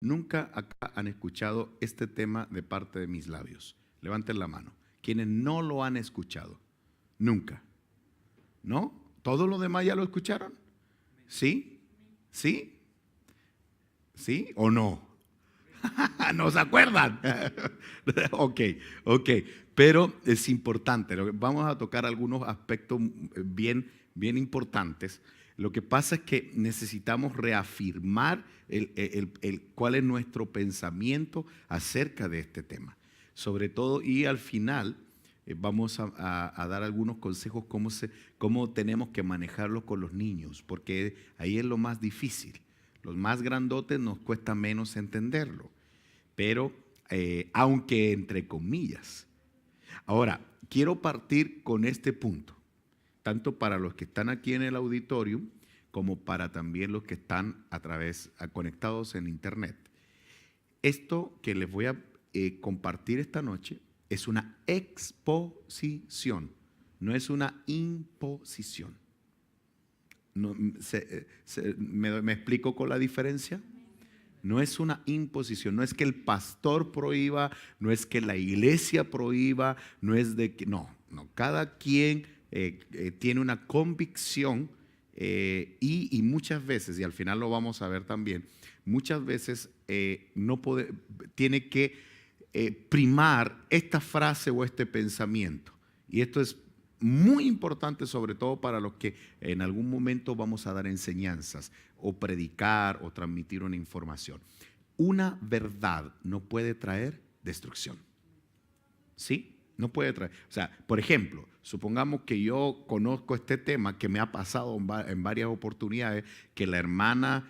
Nunca acá han escuchado este tema de parte de mis labios. Levanten la mano. Quienes no lo han escuchado. Nunca. ¿No? ¿Todos los demás ya lo escucharon? ¿Sí? ¿Sí? ¿Sí o no? ¿No se acuerdan? Ok, ok. Pero es importante. Vamos a tocar algunos aspectos bien importantes. Lo que pasa es que necesitamos reafirmar cuál es nuestro pensamiento acerca de este tema. Sobre todo, y al final vamos a dar algunos consejos cómo tenemos que manejarlo con los niños, porque ahí es lo más difícil. Los más grandotes nos cuesta menos entenderlo, pero aunque entre comillas. Ahora, quiero partir con este punto, tanto para los que están aquí en el auditorio como para también los que están conectados en internet. Esto que les voy a compartir esta noche es una exposición, no es una imposición. No, ¿me explico con la diferencia? No es una imposición, no es que el pastor prohíba, no es que la iglesia prohíba, no es de que, no, cada quien tiene una convicción y muchas veces, y al final lo vamos a ver también, muchas veces tiene que primar esta frase o este pensamiento. Y esto es muy importante, sobre todo para los que en algún momento vamos a dar enseñanzas o predicar o transmitir una información. Una verdad no puede traer destrucción. ¿Sí? No puede traer. O sea, por ejemplo, supongamos que yo conozco este tema que me ha pasado en varias oportunidades, que la hermana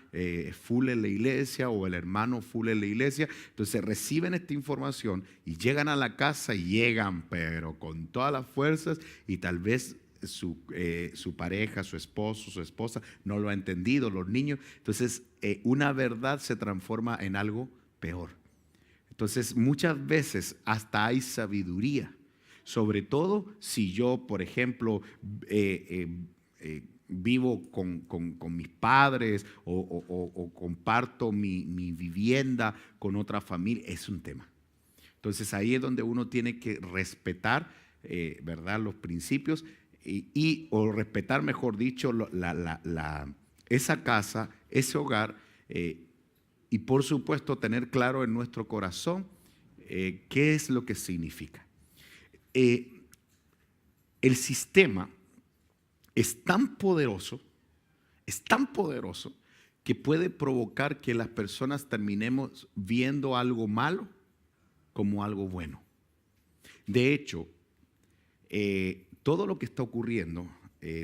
full en la iglesia o el hermano full en la iglesia, entonces reciben esta información y llegan a la casa y llegan, pero con todas las fuerzas, y tal vez su pareja, su esposo, su esposa no lo ha entendido, los niños. Entonces, una verdad se transforma en algo peor. Entonces, muchas veces hasta hay sabiduría. Sobre todo si yo, por ejemplo, vivo con mis padres o comparto mi vivienda con otra familia, es un tema. Entonces ahí es donde uno tiene que respetar, ¿verdad?, los principios o respetar, mejor dicho, esa casa, ese hogar, y por supuesto tener claro en nuestro corazón qué es lo que significa. El sistema es tan poderoso que puede provocar que las personas terminemos viendo algo malo como algo bueno. De hecho, todo lo que está ocurriendo,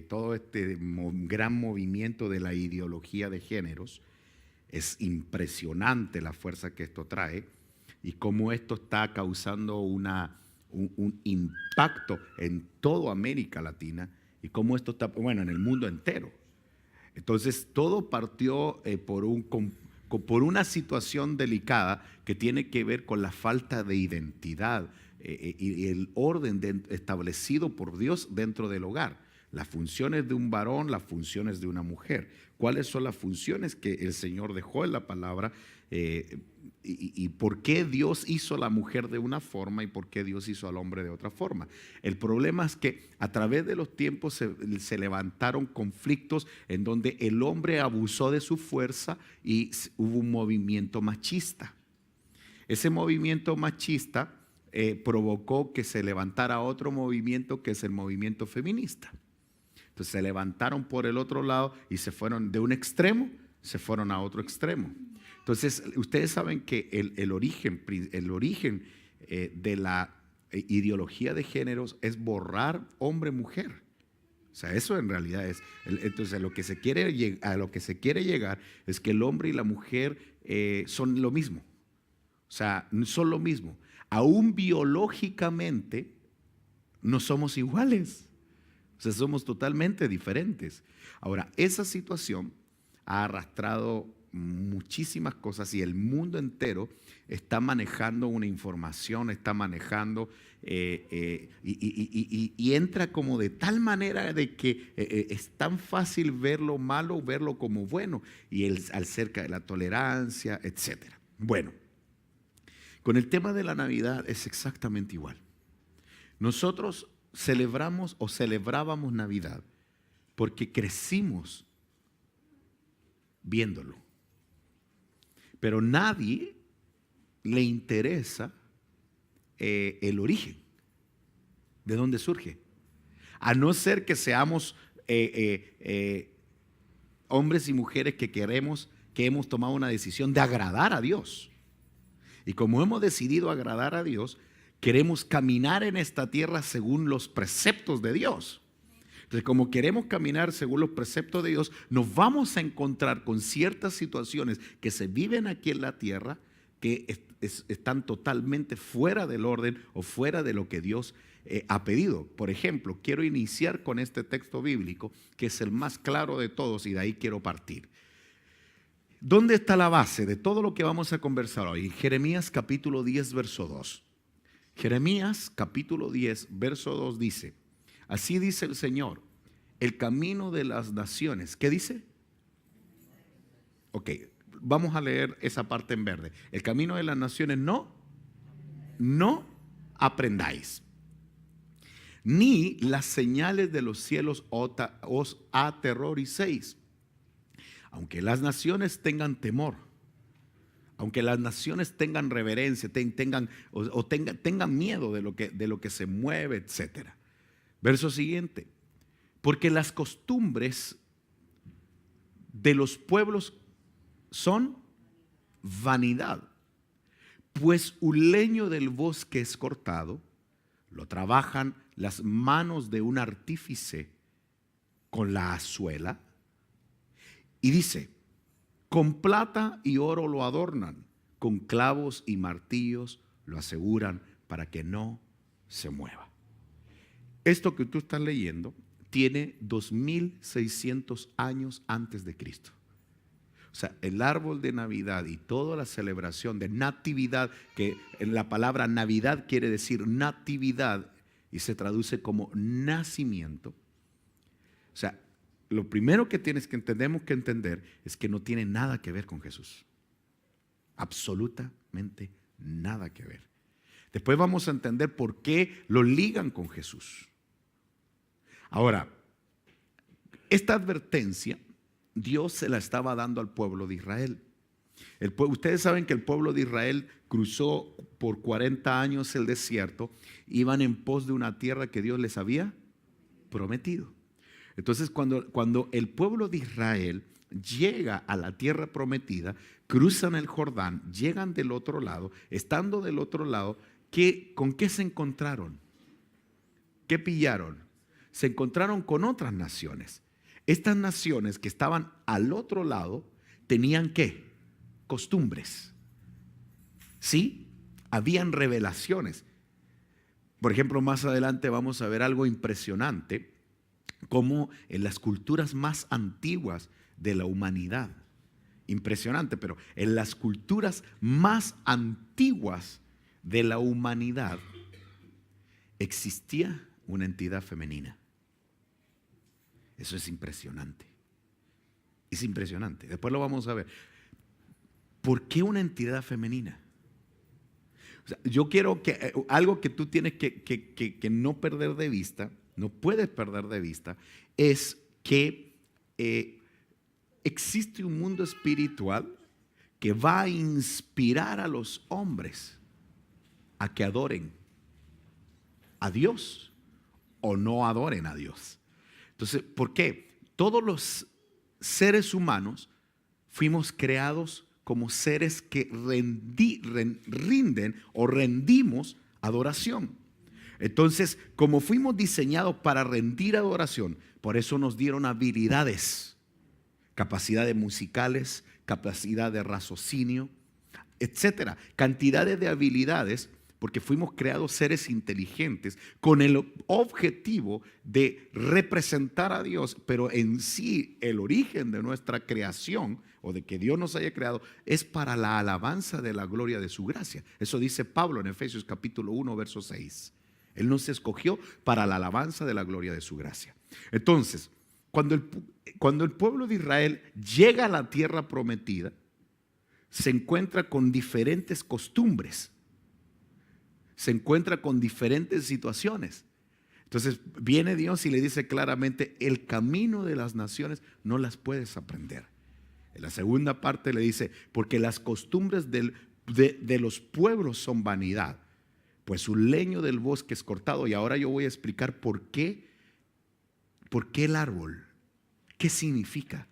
todo este gran movimiento de la ideología de géneros, es impresionante la fuerza que esto trae y cómo esto está causando un impacto en toda América Latina y cómo esto está, bueno, en el mundo entero. Entonces, todo partió por una situación delicada que tiene que ver con la falta de identidad y el orden establecido por Dios dentro del hogar. Las funciones de un varón, las funciones de una mujer. ¿Cuáles son las funciones que el Señor dejó en la palabra? Y por qué Dios hizo a la mujer de una forma y por qué Dios hizo al hombre de otra forma. El problema es que a través de los tiempos se levantaron conflictos en donde el hombre abusó de su fuerza y hubo un movimiento machista. Ese movimiento machista provocó que se levantara otro movimiento, que es el movimiento feminista. Entonces se levantaron por el otro lado y se fueron de un extremo, se fueron a otro extremo. Entonces, ustedes saben que el origen de la ideología de géneros es borrar hombre-mujer. O sea, eso en realidad es. Entonces, a lo que se quiere llegar es que el hombre y la mujer son lo mismo. O sea, son lo mismo. Aún biológicamente no somos iguales. O sea, somos totalmente diferentes. Ahora, esa situación ha arrastrado muchísimas cosas y el mundo entero está manejando una información, está manejando y entra como de tal manera de que es tan fácil ver lo malo, verlo como bueno, y acerca de la tolerancia, etcétera. Bueno, con el tema de la Navidad es exactamente igual. Nosotros celebramos o celebrábamos Navidad porque crecimos viéndolo. Pero nadie le interesa el origen, de dónde surge. A no ser que seamos hombres y mujeres que hemos tomado una decisión de agradar a Dios. Y como hemos decidido agradar a Dios, queremos caminar en esta tierra según los preceptos de Dios. Entonces, como queremos caminar según los preceptos de Dios, nos vamos a encontrar con ciertas situaciones que se viven aquí en la tierra que están totalmente fuera del orden o fuera de lo que Dios ha pedido. Por ejemplo, quiero iniciar con este texto bíblico que es el más claro de todos y de ahí quiero partir. ¿Dónde está la base de todo lo que vamos a conversar hoy? Jeremías capítulo 10, verso 2. Jeremías capítulo 10, verso 2 dice: así dice el Señor, el camino de las naciones. ¿Qué dice? Ok, vamos a leer esa parte en verde. El camino de las naciones no aprendáis, ni las señales de los cielos os aterroricéis. Aunque las naciones tengan temor, aunque las naciones tengan reverencia, tengan miedo de lo que se mueve, etc. Verso siguiente: porque las costumbres de los pueblos son vanidad, pues un leño del bosque es cortado, lo trabajan las manos de un artífice con la azuela. Y dice: con plata y oro lo adornan, con clavos y martillos lo aseguran para que no se mueva. Esto que tú estás leyendo tiene 2600 años antes de Cristo. O sea, el árbol de Navidad y toda la celebración de natividad, que en la palabra Navidad quiere decir natividad y se traduce como nacimiento. O sea, lo primero que tenemos que entender es que no tiene nada que ver con Jesús. Absolutamente nada que ver. Después vamos a entender por qué lo ligan con Jesús. Ahora, esta advertencia Dios se la estaba dando al pueblo de Israel. Ustedes saben que el pueblo de Israel cruzó por 40 años el desierto, iban en pos de una tierra que Dios les había prometido. Entonces, cuando el pueblo de Israel llega a la tierra prometida, cruzan el Jordán, llegan del otro lado, estando del otro lado, ¿con qué se encontraron? ¿Qué pillaron? Se encontraron con otras naciones. Estas naciones que estaban al otro lado tenían ¿qué? Costumbres. ¿Sí? Habían revelaciones. Por ejemplo, más adelante vamos a ver algo impresionante, como en las culturas más antiguas de la humanidad. Impresionante, pero en las culturas más antiguas de la humanidad existía una entidad femenina. Eso es impresionante. Es impresionante. Después lo vamos a ver. ¿Por qué una entidad femenina? O sea, yo quiero que algo que tú tienes que no perder de vista, no puedes perder de vista, es que existe un mundo espiritual que va a inspirar a los hombres a que adoren a Dios o no adoren a Dios. Entonces, ¿por qué? Todos los seres humanos fuimos creados como seres que rinden o rendimos adoración. Entonces, como fuimos diseñados para rendir adoración, por eso nos dieron habilidades, capacidades musicales, capacidad de raciocinio, etcétera, cantidades de habilidades, porque fuimos creados seres inteligentes con el objetivo de representar a Dios, pero en sí el origen de nuestra creación o de que Dios nos haya creado es para la alabanza de la gloria de su gracia. Eso dice Pablo en Efesios capítulo 1, verso 6. Él nos escogió para la alabanza de la gloria de su gracia. Entonces, cuando el pueblo de Israel llega a la tierra prometida, se encuentra con diferentes costumbres, se encuentra con diferentes situaciones. Entonces viene Dios y le dice claramente: el camino de las naciones no las puedes aprender. En la segunda parte le dice: porque las costumbres de los pueblos son vanidad, pues su leño del bosque es cortado. Y ahora yo voy a explicar por qué el árbol, qué significa.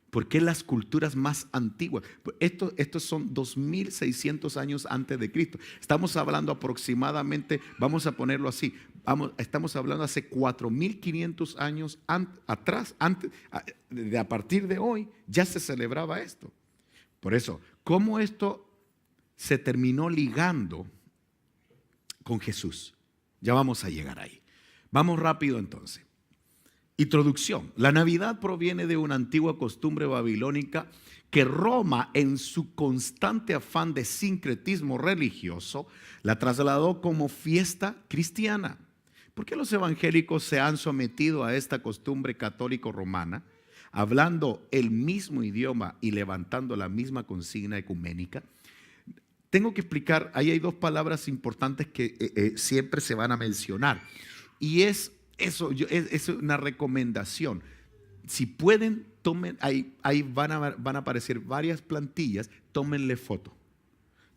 ¿Por qué las culturas más antiguas? Estos son 2600 años antes de Cristo. Estamos hablando aproximadamente, vamos a ponerlo así, estamos hablando hace 4500 años atrás, a partir de hoy, ya se celebraba esto. Por eso, ¿cómo esto se terminó ligando con Jesús? Ya vamos a llegar ahí. Vamos rápido entonces. Introducción. La Navidad proviene de una antigua costumbre babilónica que Roma, en su constante afán de sincretismo religioso, la trasladó como fiesta cristiana. ¿Por qué los evangélicos se han sometido a esta costumbre católico-romana, hablando el mismo idioma y levantando la misma consigna ecuménica? Tengo que explicar, ahí hay dos palabras importantes que siempre se van a mencionar. Y es una recomendación. Si pueden, tomen, ahí van a aparecer varias plantillas, tómenle foto.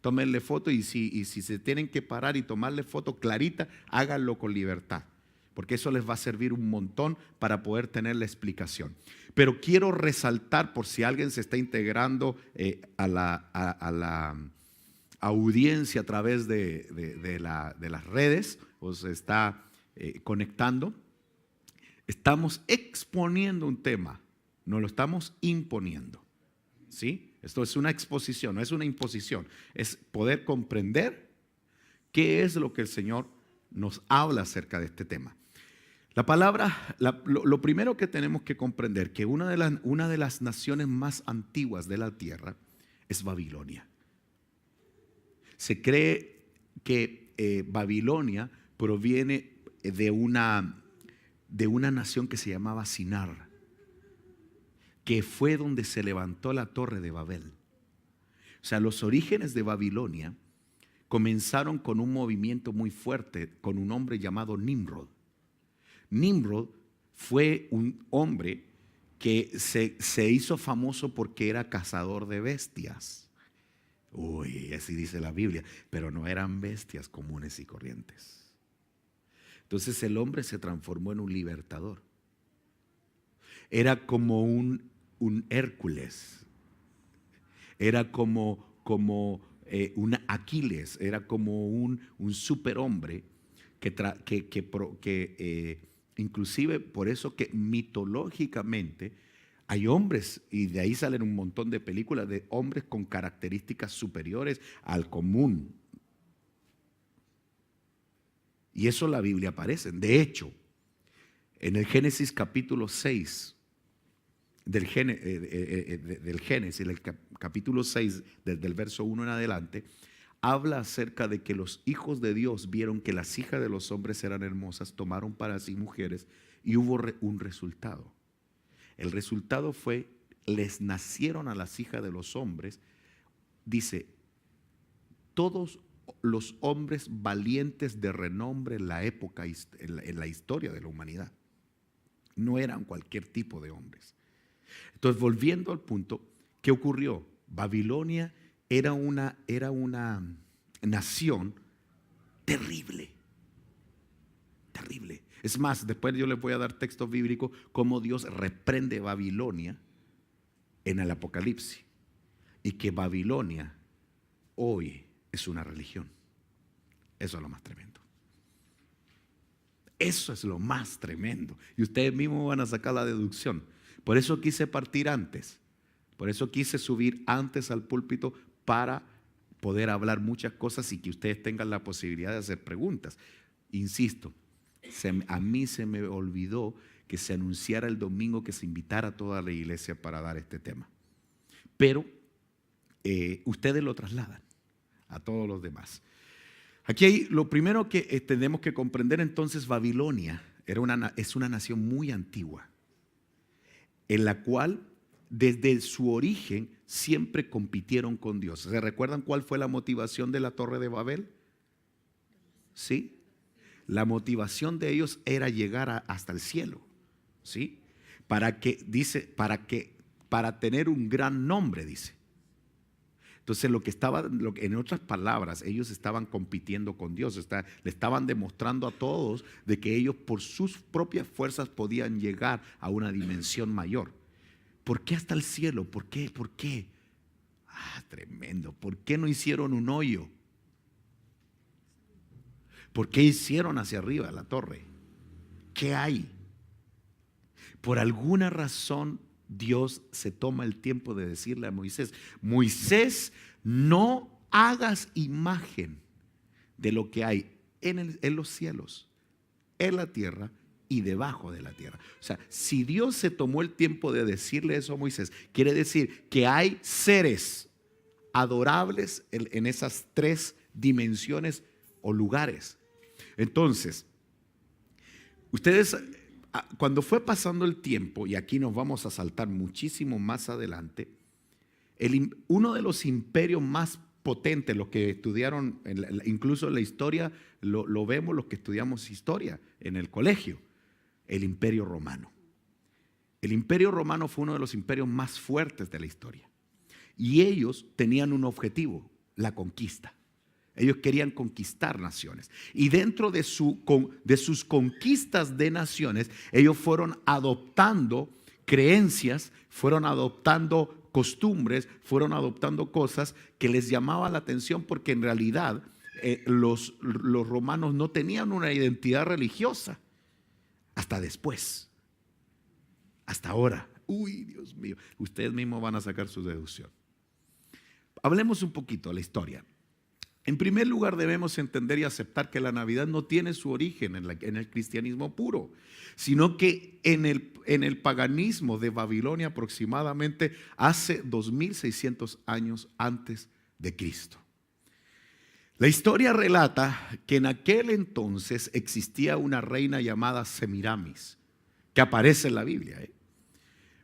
Tómenle foto y si se tienen que parar y tomarle foto clarita, háganlo con libertad, porque eso les va a servir un montón para poder tener la explicación. Pero quiero resaltar, por si alguien se está integrando a la audiencia a través de las redes o se está conectando, estamos exponiendo un tema, no lo estamos imponiendo, ¿sí? Esto es una exposición, no es una imposición, es poder comprender qué es lo que el Señor nos habla acerca de este tema. La palabra, lo primero que tenemos que comprender, que una de las naciones más antiguas de la tierra es Babilonia. Se cree que Babilonia proviene de una nación que se llamaba Sinar, que fue donde se levantó la torre de Babel. O sea, los orígenes de Babilonia comenzaron con un movimiento muy fuerte, con un hombre llamado Nimrod. Nimrod fue un hombre que se hizo famoso porque era cazador de bestias. Uy, así dice la Biblia, pero no eran bestias comunes y corrientes. Entonces el hombre se transformó en un libertador. Era como un Hércules, era como un Aquiles, era como un superhombre que inclusive por eso que mitológicamente hay hombres, y de ahí salen un montón de películas de hombres con características superiores al común. Y eso en la Biblia aparece. De hecho, en el Génesis capítulo 6, del Génesis, el capítulo 6, desde el verso 1 en adelante, habla acerca de que los hijos de Dios vieron que las hijas de los hombres eran hermosas, tomaron para sí mujeres y hubo un resultado. El resultado fue, les nacieron a las hijas de los hombres, dice, todos los hombres valientes de renombre en la época, en la historia de la humanidad. No eran cualquier tipo de hombres. Entonces, volviendo al punto, ¿qué ocurrió? Babilonia era una nación terrible, terrible. Es más, después yo les voy a dar textos bíblicos cómo Dios reprende Babilonia en el Apocalipsis y que Babilonia hoy es una religión. Eso es lo más tremendo. Eso es lo más tremendo. Y ustedes mismos van a sacar la deducción. Por eso quise partir antes. Por eso quise subir antes al púlpito para poder hablar muchas cosas y que ustedes tengan la posibilidad de hacer preguntas. Insisto, a mí se me olvidó que se anunciara el domingo, que se invitara a toda la iglesia para dar este tema. Pero ustedes lo trasladan a todos los demás. Aquí hay lo primero que tenemos que comprender entonces. Babilonia es una nación muy antigua, en la cual desde su origen siempre compitieron con Dios. ¿Se recuerdan cuál fue la motivación de la Torre de Babel? ¿Sí? La motivación de ellos era llegar hasta el cielo, ¿sí? Para tener un gran nombre, dice. Entonces en otras palabras, ellos estaban compitiendo con Dios, le estaban demostrando a todos de que ellos por sus propias fuerzas podían llegar a una dimensión mayor. ¿Por qué hasta el cielo? ¿Por qué? ¿Por qué? Tremendo. ¿Por qué no hicieron un hoyo? ¿Por qué hicieron hacia arriba la torre? ¿Qué hay? Por alguna razón Dios se toma el tiempo de decirle a Moisés: Moisés, no hagas imagen de lo que hay en los cielos, en la tierra y debajo de la tierra. O sea, si Dios se tomó el tiempo de decirle eso a Moisés, quiere decir que hay seres adorables en esas tres dimensiones o lugares. Entonces, ustedes, cuando fue pasando el tiempo, y aquí nos vamos a saltar muchísimo más adelante, uno de los imperios más potentes, los que estudiaron, incluso en la historia, lo vemos los que estudiamos historia en el colegio, el Imperio Romano. El Imperio Romano fue uno de los imperios más fuertes de la historia. Y ellos tenían un objetivo: la conquista. Ellos querían conquistar naciones. Y dentro de sus conquistas de naciones, ellos fueron adoptando creencias, fueron adoptando costumbres, fueron adoptando cosas que les llamaban la atención, porque en realidad los romanos no tenían una identidad religiosa hasta después, hasta ahora. Uy, Dios mío, ustedes mismos van a sacar su deducción. Hablemos un poquito de la historia. En primer lugar, debemos entender y aceptar que la Navidad no tiene su origen en el cristianismo puro, sino que en el paganismo de Babilonia, aproximadamente hace 2600 años antes de Cristo. La historia relata que en aquel entonces existía una reina llamada Semiramis, que aparece en la Biblia.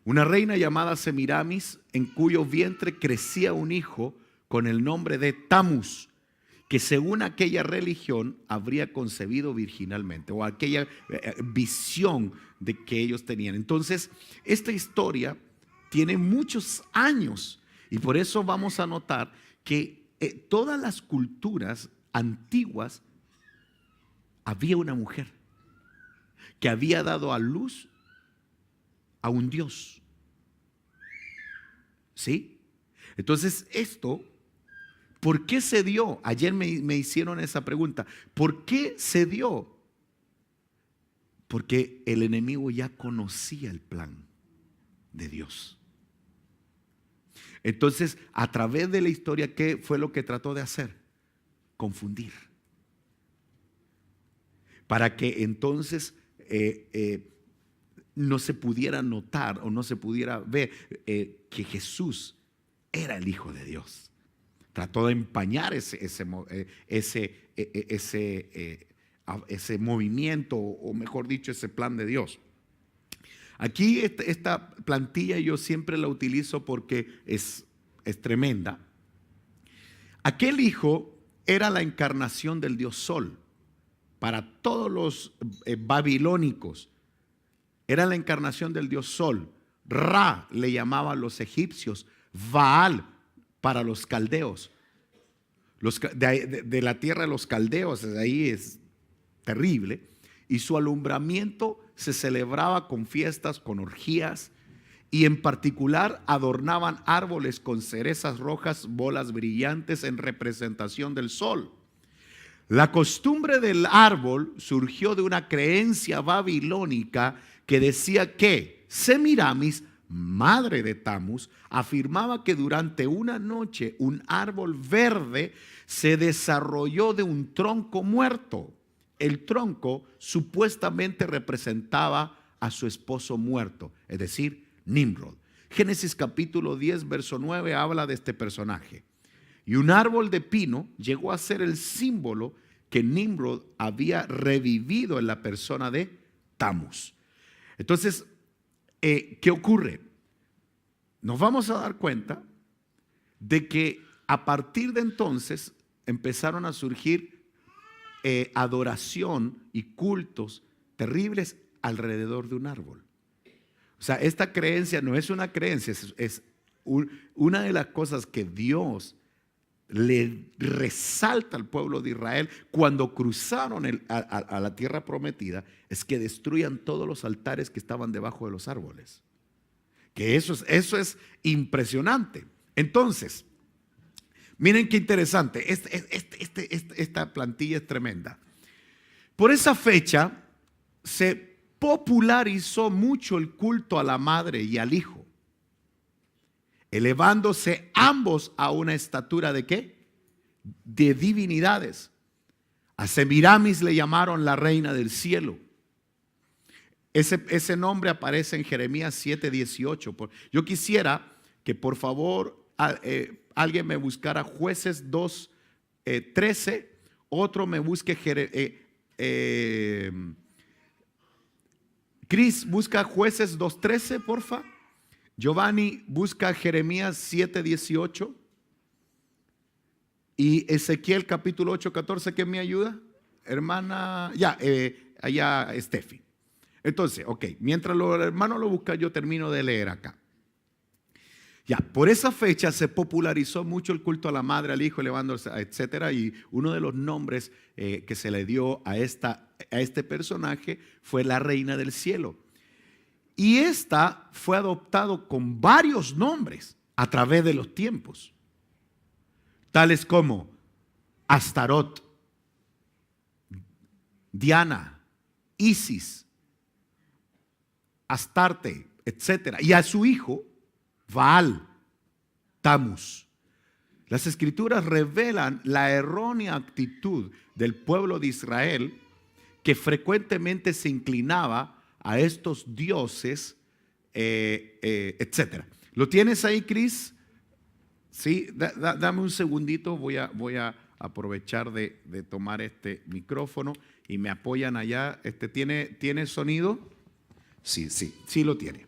Una reina llamada Semiramis, en cuyo vientre crecía un hijo con el nombre de Tammuz, que según aquella religión habría concebido virginalmente, o aquella visión de que ellos tenían. Entonces, esta historia tiene muchos años, y por eso vamos a notar que todas las culturas antiguas había una mujer que había dado a luz a un Dios. ¿Sí? Entonces esto, ¿por qué se dio? Ayer me hicieron esa pregunta. ¿Por qué se dio? Porque el enemigo ya conocía el plan de Dios. Entonces, a través de la historia, ¿qué fue lo que trató de hacer? Confundir. Para que entonces no se pudiera notar o no se pudiera ver que Jesús era el Hijo de Dios. Trató de empañar ese movimiento, o mejor dicho, ese plan de Dios. Aquí esta plantilla yo siempre la utilizo porque es tremenda. Aquel hijo era la encarnación del Dios Sol. Para todos los babilónicos era la encarnación del Dios Sol. Ra le llamaban los egipcios, Baal para los caldeos. De la tierra de los caldeos, de ahí es terrible. Y su alumbramiento se celebraba con fiestas, con orgías, y en particular adornaban árboles con cerezas rojas, bolas brillantes en representación del sol. La costumbre del árbol surgió de una creencia babilónica que decía que Semiramis, madre de Tammuz, afirmaba que durante una noche un árbol verde se desarrolló de un tronco muerto. El tronco supuestamente representaba a su esposo muerto, es decir, Nimrod. Génesis capítulo 10, verso 9 habla de este personaje. Y un árbol de pino llegó a ser el símbolo que Nimrod había revivido en la persona de Tammuz. Entonces, ¿qué ocurre? nos vamos a dar cuenta de que a partir de entonces empezaron a surgir adoración y cultos terribles alrededor de un árbol. O sea, esta creencia no es una creencia, es una de las cosas que Dios le resalta al pueblo de Israel cuando cruzaron a la tierra prometida, es que destruyan todos los altares que estaban debajo de los árboles. Que eso es impresionante. Entonces, miren qué interesante, esta plantilla es tremenda. Por esa fecha se popularizó mucho el culto a la madre y al hijo, elevándose ambos a una estatura ¿de qué? De divinidades. A Semiramis le llamaron la reina del cielo. Ese nombre aparece en Jeremías 7:18. Yo quisiera que por favor alguien me buscara Jueces 2:13, otro me busque Cris, busca Jueces 2:13, porfa. Giovanni, busca Jeremías 7:18 y Ezequiel capítulo 8:14. ¿Quién me ayuda? Hermana, ya, allá Steffi. Entonces, ok, mientras los hermanos lo buscan, yo termino de leer acá. Ya, por esa fecha se popularizó mucho el culto a la madre, al hijo, elevándose, etcétera. Y uno de los nombres que se le dio a este personaje fue la reina del cielo. Y esta fue adoptado con varios nombres a través de los tiempos, tales como Astarot, Diana, Isis, Astarte, etcétera. Y a su hijo Baal, Tamus. Las escrituras revelan la errónea actitud del pueblo de Israel, que frecuentemente se inclinaba a estos dioses, etcétera. ¿Lo tienes ahí, Cris? Sí, dame un segundito, voy a aprovechar de tomar este micrófono y me apoyan allá. ¿Tiene sonido? Sí lo tiene.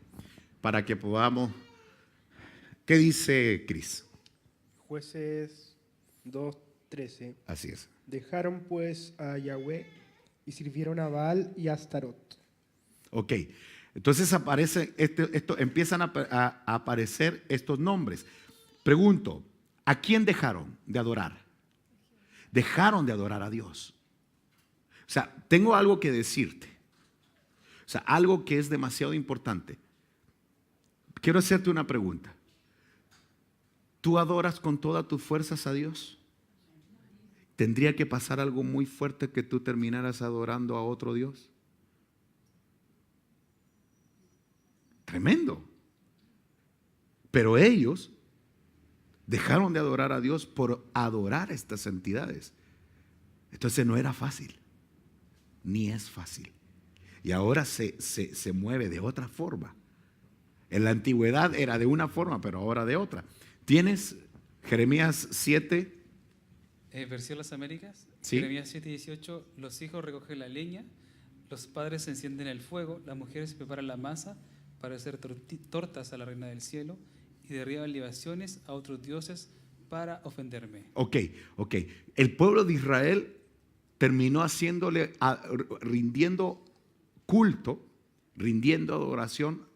Para que podamos. ¿Qué dice Cris? Jueces 2:13. Así es. Dejaron pues a Yahweh y sirvieron a Baal y a Astarot. Ok, entonces empiezan a aparecer estos nombres. Pregunto, ¿a quién dejaron de adorar? Dejaron de adorar a Dios. O sea, tengo algo que decirte. O sea, algo que es demasiado importante. Quiero hacerte una pregunta. ¿Tú adoras con todas tus fuerzas a Dios? ¿Tendría que pasar algo muy fuerte que tú terminaras adorando a otro Dios? Tremendo. Pero ellos dejaron de adorar a Dios por adorar a estas entidades. Entonces no era fácil, ni es fácil. Y ahora se mueve de otra forma. En la antigüedad era de una forma, pero ahora de otra. ¿Tienes Jeremías 7? ¿Versión Las Américas? Sí. Jeremías 7:18. Los hijos recogen la leña, los padres encienden el fuego, las mujeres preparan la masa para hacer tortas a la reina del cielo y derriban libaciones a otros dioses para ofenderme. Ok. El pueblo de Israel terminó rindiendo culto, rindiendo adoración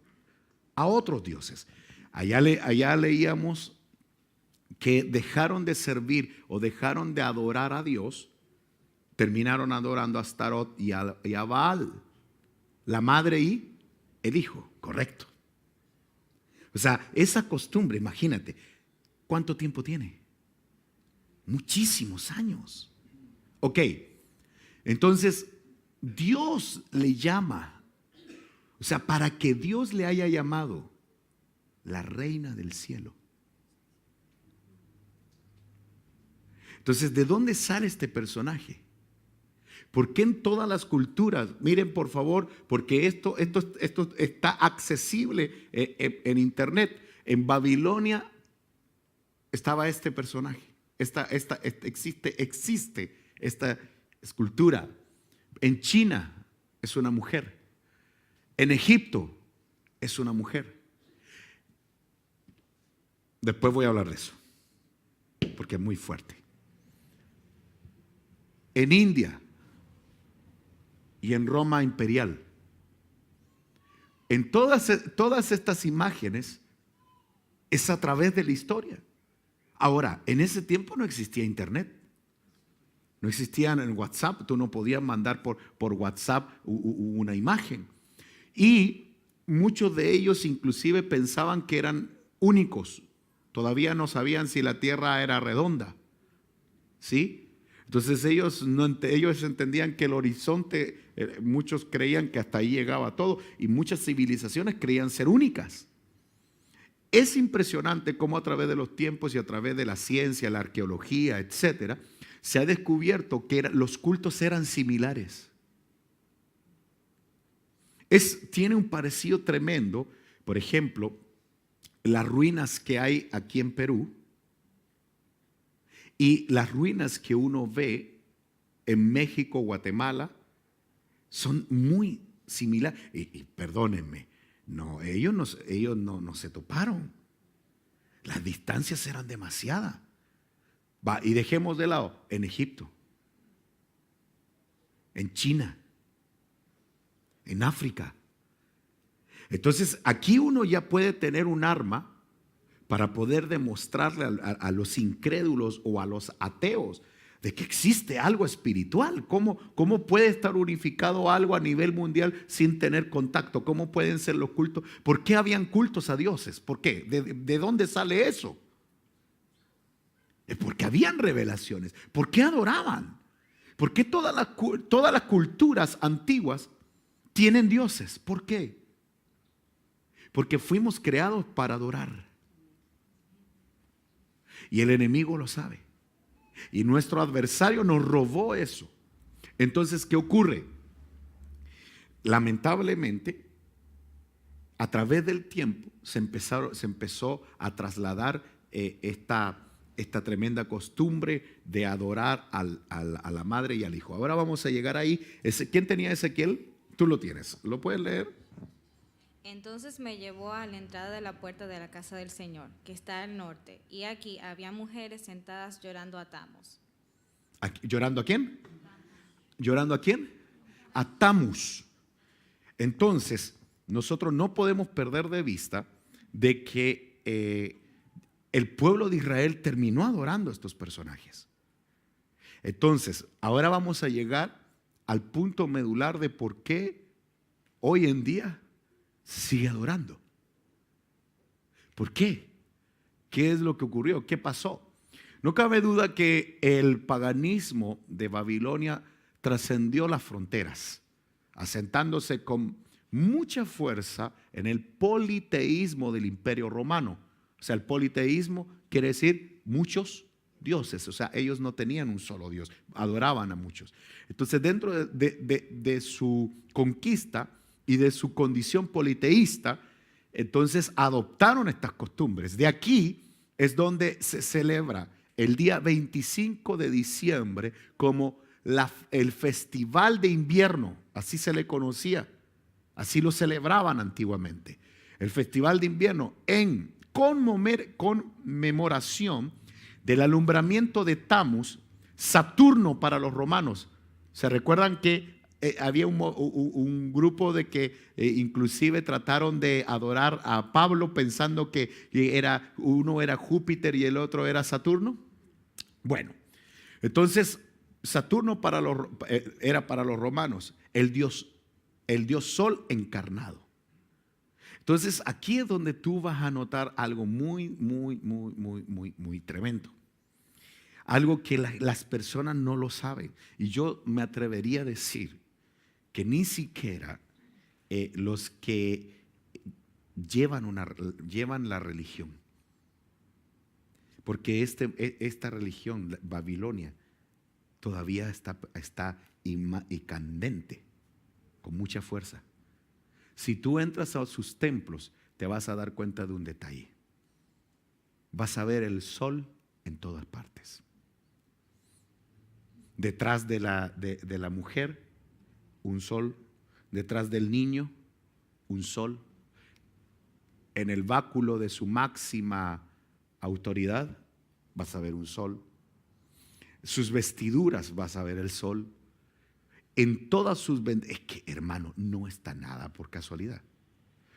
a otros dioses. Allá leíamos que dejaron de servir o dejaron de adorar a Dios, terminaron adorando a Astarot y a Baal, la madre y el hijo, correcto. O sea, esa costumbre, imagínate, ¿cuánto tiempo tiene? Muchísimos años. Ok, entonces Dios le llama, o sea, para que Dios le haya llamado la reina del cielo. Entonces, ¿de dónde sale este personaje? ¿Por qué en todas las culturas? Miren, por favor, porque esto está accesible en internet. En Babilonia estaba este personaje. Existe esta escultura. En China es una mujer. En Egipto es una mujer. Después voy a hablar de eso, porque es muy fuerte. En India y en Roma imperial, en todas estas imágenes es a través de la historia. Ahora, en ese tiempo no existía internet, no existían en WhatsApp, tú no podías mandar por WhatsApp una imagen. Y muchos de ellos inclusive pensaban que eran únicos, todavía no sabían si la tierra era redonda, ¿sí? Entonces ellos entendían que el horizonte, muchos creían que hasta ahí llegaba todo, y muchas civilizaciones creían ser únicas. Es impresionante cómo a través de los tiempos y a través de la ciencia, la arqueología, etcétera, se ha descubierto que los cultos eran similares. Tiene un parecido tremendo. Por ejemplo, las ruinas que hay aquí en Perú y las ruinas que uno ve en México, Guatemala, son muy similares. Y perdónenme, no, ellos no se toparon. Las distancias eran demasiadas. Y dejemos de lado, en Egipto, en China, en África. Entonces, aquí uno ya puede tener un arma para poder demostrarle a los incrédulos o a los ateos de que existe algo espiritual. ¿Cómo puede estar unificado algo a nivel mundial sin tener contacto? ¿Cómo pueden ser los cultos? ¿Por qué habían cultos a dioses? ¿Por qué? ¿De dónde sale eso? Es porque habían revelaciones. ¿Por qué adoraban? ¿Por qué todas las culturas antiguas tienen dioses? ¿Por qué? Porque fuimos creados para adorar. Y el enemigo lo sabe. Y nuestro adversario nos robó eso. Entonces, ¿qué ocurre? Lamentablemente, a través del tiempo se empezó a trasladar esta tremenda costumbre de adorar a la madre y al hijo. Ahora vamos a llegar ahí. ¿Quién tenía Ezequiel? Tú lo tienes. ¿Lo puedes leer? Entonces me llevó a la entrada de la puerta de la casa del Señor, que está al norte, y aquí había mujeres sentadas llorando a Tammuz. ¿Llorando a quién? ¿Llorando a quién? A Tammuz. Entonces, nosotros no podemos perder de vista de que el pueblo de Israel terminó adorando a estos personajes. Entonces, ahora vamos a llegar al punto medular de por qué hoy en día sigue adorando. ¿Por qué? ¿Qué es lo que ocurrió? ¿Qué pasó? No cabe duda que el paganismo de Babilonia trascendió las fronteras, asentándose con mucha fuerza en el politeísmo del Imperio Romano. O sea, el politeísmo quiere decir muchos dioses. O sea, ellos no tenían un solo Dios, adoraban a muchos. Entonces, dentro de su conquista y de su condición politeísta, entonces adoptaron estas costumbres. De aquí es donde se celebra el día 25 de diciembre como el festival de invierno, así se le conocía, así lo celebraban antiguamente. El festival de invierno en conmemoración del alumbramiento de Tammuz, Saturno para los romanos. ¿Se recuerdan que había un grupo de que inclusive trataron de adorar a Pablo pensando que uno era Júpiter y el otro era Saturno? Bueno, entonces Saturno era para los romanos el dios Sol encarnado. Entonces aquí es donde tú vas a notar algo muy, muy, muy, muy, muy, muy tremendo. Algo que las personas no lo saben. Y yo me atrevería a decir que ni siquiera los que llevan la religión, porque esta religión, Babilonia, todavía está candente, con mucha fuerza. Si tú entras a sus templos, te vas a dar cuenta de un detalle. Vas a ver el sol en todas partes. Detrás de la mujer, un sol. Detrás del niño, un sol. En el báculo de su máxima autoridad, vas a ver un sol. Sus vestiduras vas a ver el sol. En todas sus es que, hermano, no está nada por casualidad.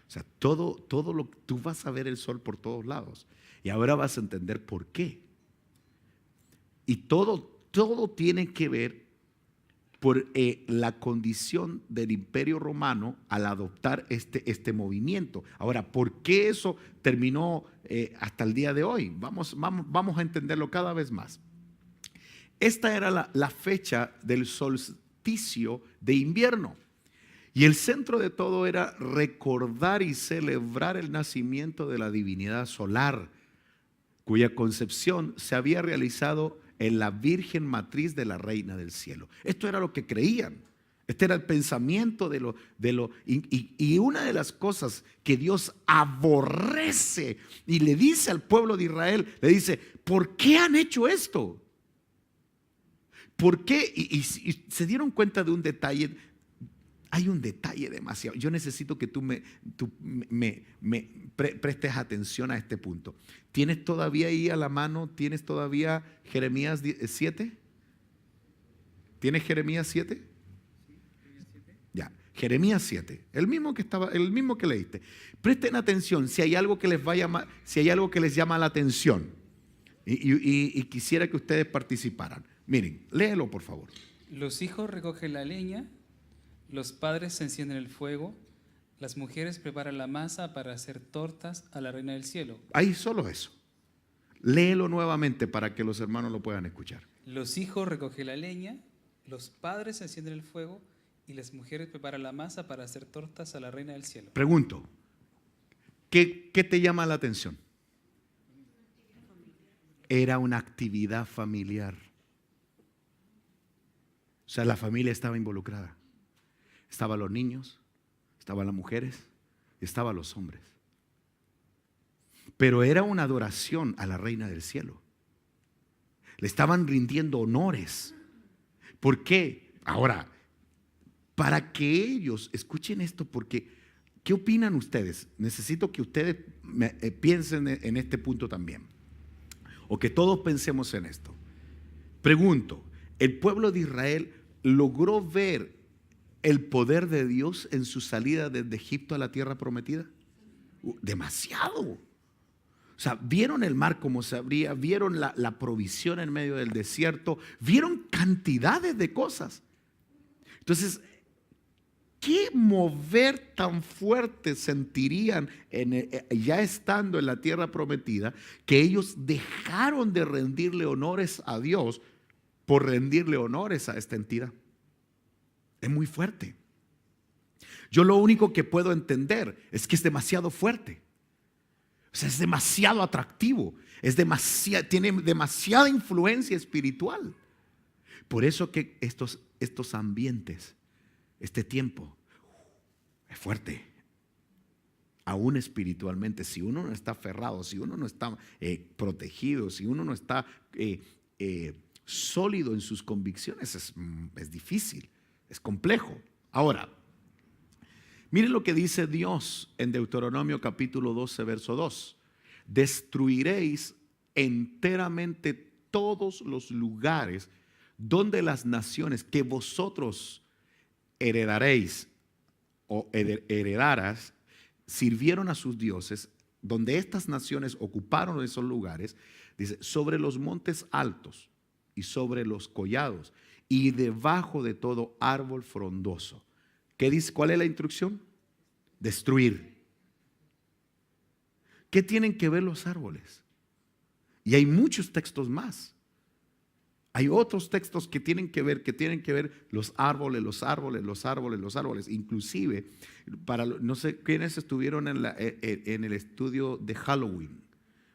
O sea, todo lo tú vas a ver el sol por todos lados. Y ahora vas a entender por qué. Y todo tiene que ver por la condición del Imperio Romano al adoptar este movimiento. Ahora, ¿por qué eso terminó hasta el día de hoy? Vamos a entenderlo cada vez más. Esta era la fecha del solsticio de invierno. Y el centro de todo era recordar y celebrar el nacimiento de la divinidad solar, cuya concepción se había realizado en la Virgen Matriz de la Reina del Cielo. Esto era lo que creían. Este era el pensamiento y una de las cosas que Dios aborrece y le dice al pueblo de Israel, le dice, ¿por qué han hecho esto? ¿Por qué? Y se dieron cuenta de un detalle. Hay un detalle demasiado. Yo necesito que tú me prestes atención a este punto. ¿Tienes todavía ahí a la mano? ¿Tienes todavía Jeremías 7? ¿Tienes Jeremías 7? Ya, Jeremías 7, el mismo que leíste. Presten atención si hay algo que les va a llamar, si hay algo que les llama la atención. Y quisiera que ustedes participaran. Miren, léelo por favor. Los hijos recogen la leña, los padres se encienden el fuego, las mujeres preparan la masa para hacer tortas a la Reina del Cielo. Ahí solo eso. Léelo nuevamente para que los hermanos lo puedan escuchar. Los hijos recogen la leña, los padres se encienden el fuego y las mujeres preparan la masa para hacer tortas a la Reina del Cielo. Pregunto, ¿qué te llama la atención? Era una actividad familiar. O sea, la familia estaba involucrada. Estaban los niños, estaban las mujeres, estaban los hombres. Pero era una adoración a la Reina del Cielo. Le estaban rindiendo honores. ¿Por qué? Ahora, para que ellos, escuchen esto, porque ¿qué opinan ustedes? Necesito que ustedes piensen en este punto también. O que todos pensemos en esto. Pregunto, ¿el pueblo de Israel logró ver el poder de Dios en su salida desde Egipto a la tierra prometida? Demasiado. O sea, vieron el mar como se abría, vieron la provisión en medio del desierto, vieron cantidades de cosas. Entonces, ¿qué mover tan fuerte sentirían ya estando en la tierra prometida que ellos dejaron de rendirle honores a Dios por rendirle honores a esta entidad? Es muy fuerte. Yo lo único que puedo entender es que es demasiado fuerte. O sea, es demasiado atractivo. Tiene demasiada influencia espiritual. Por eso que estos ambientes, este tiempo, es fuerte. Aún espiritualmente, si uno no está aferrado, si uno no está protegido, si uno no está sólido en sus convicciones, es difícil, es complejo. Ahora, miren lo que dice Dios en Deuteronomio capítulo 12, verso 2. Destruiréis enteramente todos los lugares donde las naciones que vosotros heredaréis o heredaras sirvieron a sus dioses, donde estas naciones ocuparon esos lugares, dice, sobre los montes altos y sobre los collados y debajo de todo árbol frondoso. ¿Qué dice? ¿Cuál es la instrucción? Destruir. ¿Qué tienen que ver los árboles? Y hay muchos textos más. Hay otros textos que tienen que ver los árboles, los árboles, los árboles, los árboles. Inclusive, no sé quiénes estuvieron en el estudio de Halloween.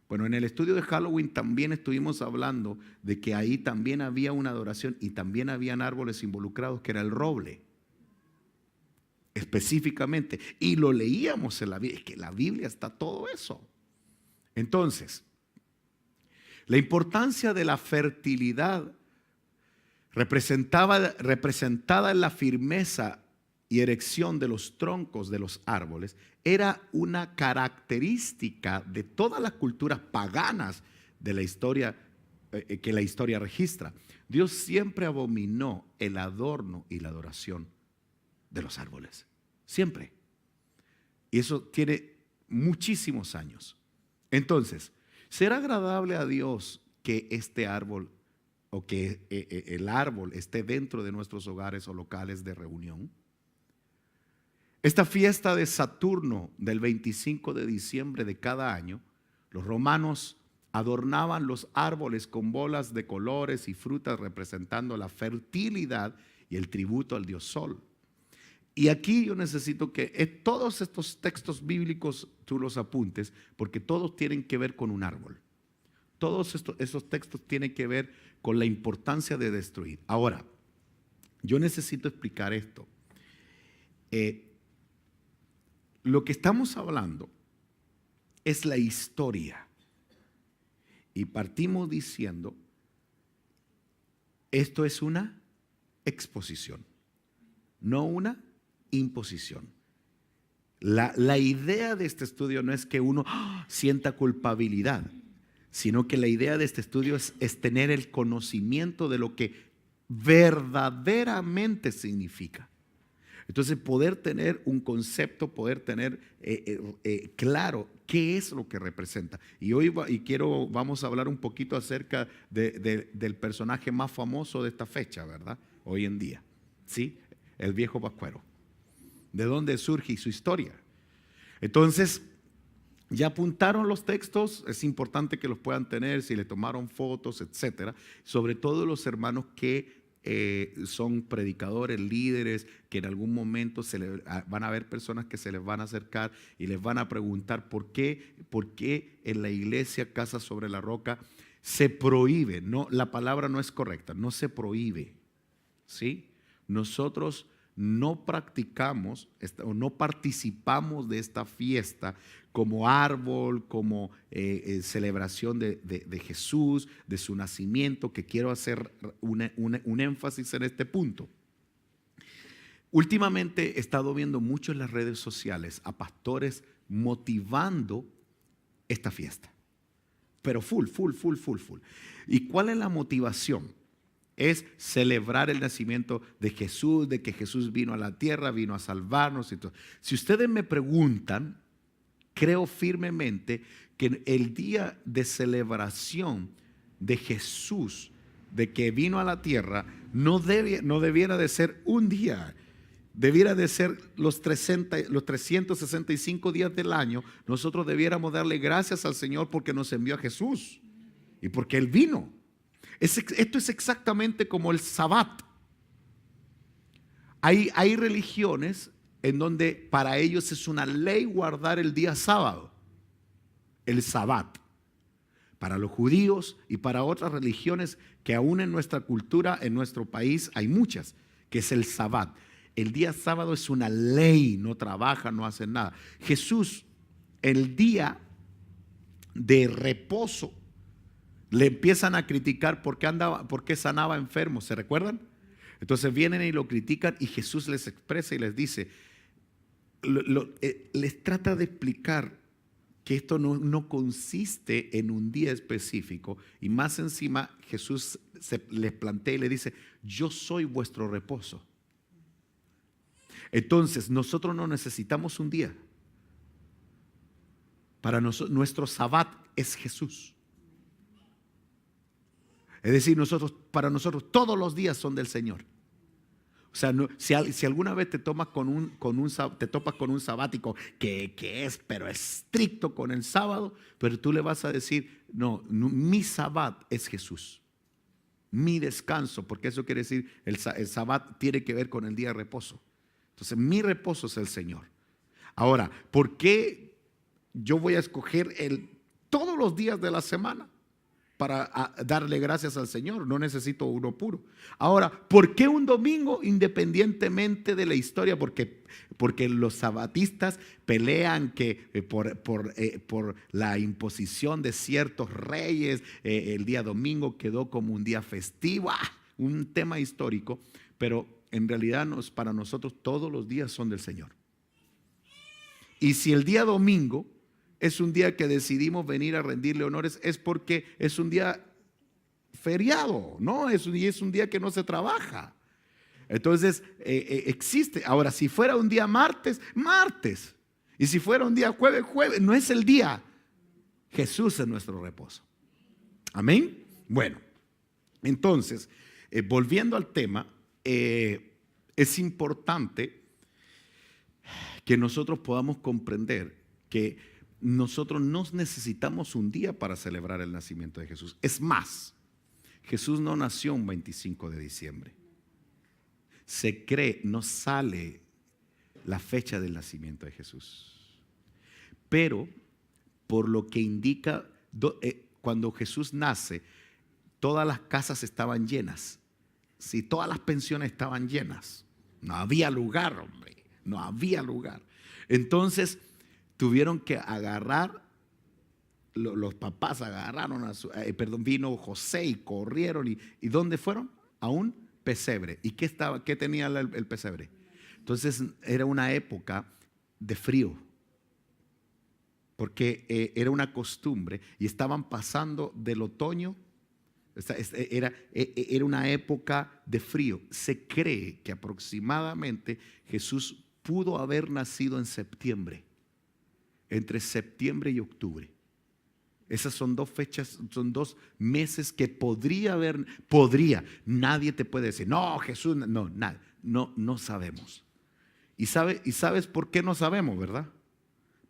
Bueno, en el estudio de Halloween también estuvimos hablando de que ahí también había una adoración y también habían árboles involucrados, que era el roble. Específicamente. Y lo leíamos en la Biblia. Es que en la Biblia está todo eso. Entonces, la importancia de la fertilidad representada en la firmeza y erección de los troncos de los árboles era una característica de todas las culturas paganas de la historia que la historia registra. Dios siempre abominó el adorno y la adoración de los árboles, siempre. Y eso tiene muchísimos años. Entonces, ¿será agradable a Dios que este árbol o que el árbol esté dentro de nuestros hogares o locales de reunión? Esta fiesta de Saturno del 25 de diciembre de cada año, los romanos adornaban los árboles con bolas de colores y frutas representando la fertilidad y el tributo al dios Sol. Y aquí yo necesito que todos estos textos bíblicos tú los apuntes, porque todos tienen que ver con un árbol. Todos esos textos tienen que ver con la importancia de destruir. Ahora, yo necesito explicar esto. Lo que estamos hablando es la historia. Y partimos diciendo, esto es una exposición, no una imposición. La idea de este estudio no es que uno sienta culpabilidad, sino que la idea de este estudio es tener el conocimiento de lo que verdaderamente significa. Entonces, poder tener un concepto, poder tener claro qué es lo que representa. Y hoy vamos a hablar un poquito acerca del personaje más famoso de esta fecha, ¿verdad? Hoy en día, ¿sí? El viejo Pascuero. ¿De dónde surge su historia? Entonces, ya apuntaron los textos, es importante que los puedan tener, si le tomaron fotos, etcétera. Sobre todo los hermanos que son predicadores, líderes, que en algún momento van a haber personas que se les van a acercar y les van a preguntar por qué en la iglesia Casa sobre la Roca se prohíbe. No, la palabra no es correcta, no se prohíbe, ¿sí? Nosotros no practicamos o no participamos de esta fiesta como árbol, como celebración de Jesús, de su nacimiento, que quiero hacer un énfasis en este punto. Últimamente he estado viendo mucho en las redes sociales a pastores motivando esta fiesta, pero full. ¿Y cuál es la motivación? Es celebrar el nacimiento de Jesús, de que Jesús vino a la tierra, vino a salvarnos y todo. Si ustedes me preguntan, creo firmemente que el día de celebración de Jesús, de que vino a la tierra, no debiera de ser un día, debiera de ser los 365 días del año. Nosotros debiéramos darle gracias al Señor porque nos envió a Jesús y porque Él vino. Esto es exactamente como el Sabbat. Hay religiones en donde para ellos es una ley guardar el día sábado, el Sabbat. Para los judíos y para otras religiones que aún en nuestra cultura, en nuestro país, hay muchas, que es el Sabbat. El día sábado es una ley, no trabajan, no hacen nada. Jesús, el día de reposo, le empiezan a criticar por qué sanaba enfermos, ¿se recuerdan? Entonces vienen y lo critican y Jesús les expresa y les dice, les trata de explicar que esto no consiste en un día específico, y más encima Jesús les plantea y le dice, yo soy vuestro reposo. Nosotros no necesitamos un día. Para nosotros, nuestro Sabbat es Jesús. Es decir, para nosotros todos los días son del Señor. O sea, si alguna vez te topas con un sabático que es pero estricto con el sábado, pero tú le vas a decir, no, mi Sabbat es Jesús. Mi descanso, porque eso quiere decir, el Sabbat tiene que ver con el día de reposo. Entonces, mi reposo es el Señor. Ahora, ¿por qué yo voy a escoger todos los días de la semana para darle gracias al Señor? No necesito uno puro. Ahora, ¿por qué un domingo? Independientemente de la historia, porque los sabatistas pelean que por la imposición de ciertos reyes, el día domingo quedó como un día festivo. un tema histórico, pero en realidad para nosotros todos los días son del Señor. Y si el día domingo es un día que decidimos venir a rendirle honores, es porque es un día feriado, ¿no? Es un día que no se trabaja. Entonces, existe. Ahora, si fuera un día martes, martes. Y si fuera un día jueves, jueves. No es el día. Jesús es nuestro reposo. Amén. Bueno, entonces, volviendo al tema, es importante que nosotros podamos comprender que nosotros no necesitamos un día para celebrar el nacimiento de Jesús. Es más, Jesús no nació un 25 de diciembre. Se cree, no sale la fecha del nacimiento de Jesús. Pero, por lo que indica, cuando Jesús nace, todas las casas estaban llenas. Si todas las pensiones estaban llenas, no había lugar, hombre, no había lugar. Entonces, tuvieron que agarrar, los papás agarraron vino José y corrieron. ¿Y dónde fueron? A un pesebre. ¿Y qué tenía el pesebre? Entonces era una época de frío, porque era una costumbre y estaban pasando del otoño. Era una época de frío. Se cree que aproximadamente Jesús pudo haber nacido en septiembre, entre septiembre y octubre. Esas son dos fechas, son 2 meses que podría, nadie te puede decir, no, Jesús, no, nada, no sabemos. ¿Y sabes por qué no sabemos, verdad?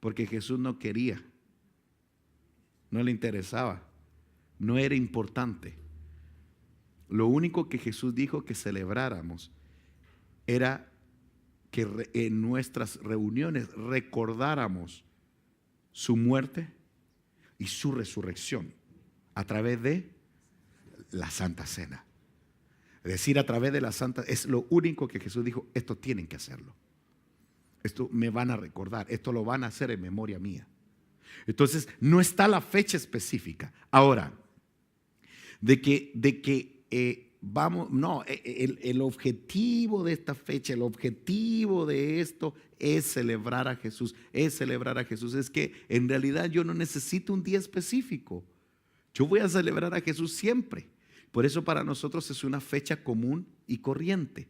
Porque Jesús no quería, no le interesaba, no era importante. Lo único que Jesús dijo que celebráramos era que en nuestras reuniones recordáramos su muerte y su resurrección a través de la Santa Cena. Es decir, a través de la Santa, es lo único que Jesús dijo, esto tienen que hacerlo. Esto me van a recordar, esto lo van a hacer en memoria mía. Entonces, no está la fecha específica. Ahora, el objetivo de esta fecha, el objetivo de esto es celebrar a Jesús, es que en realidad yo no necesito un día específico. Yo voy a celebrar a Jesús siempre. Por eso para nosotros es una fecha común y corriente.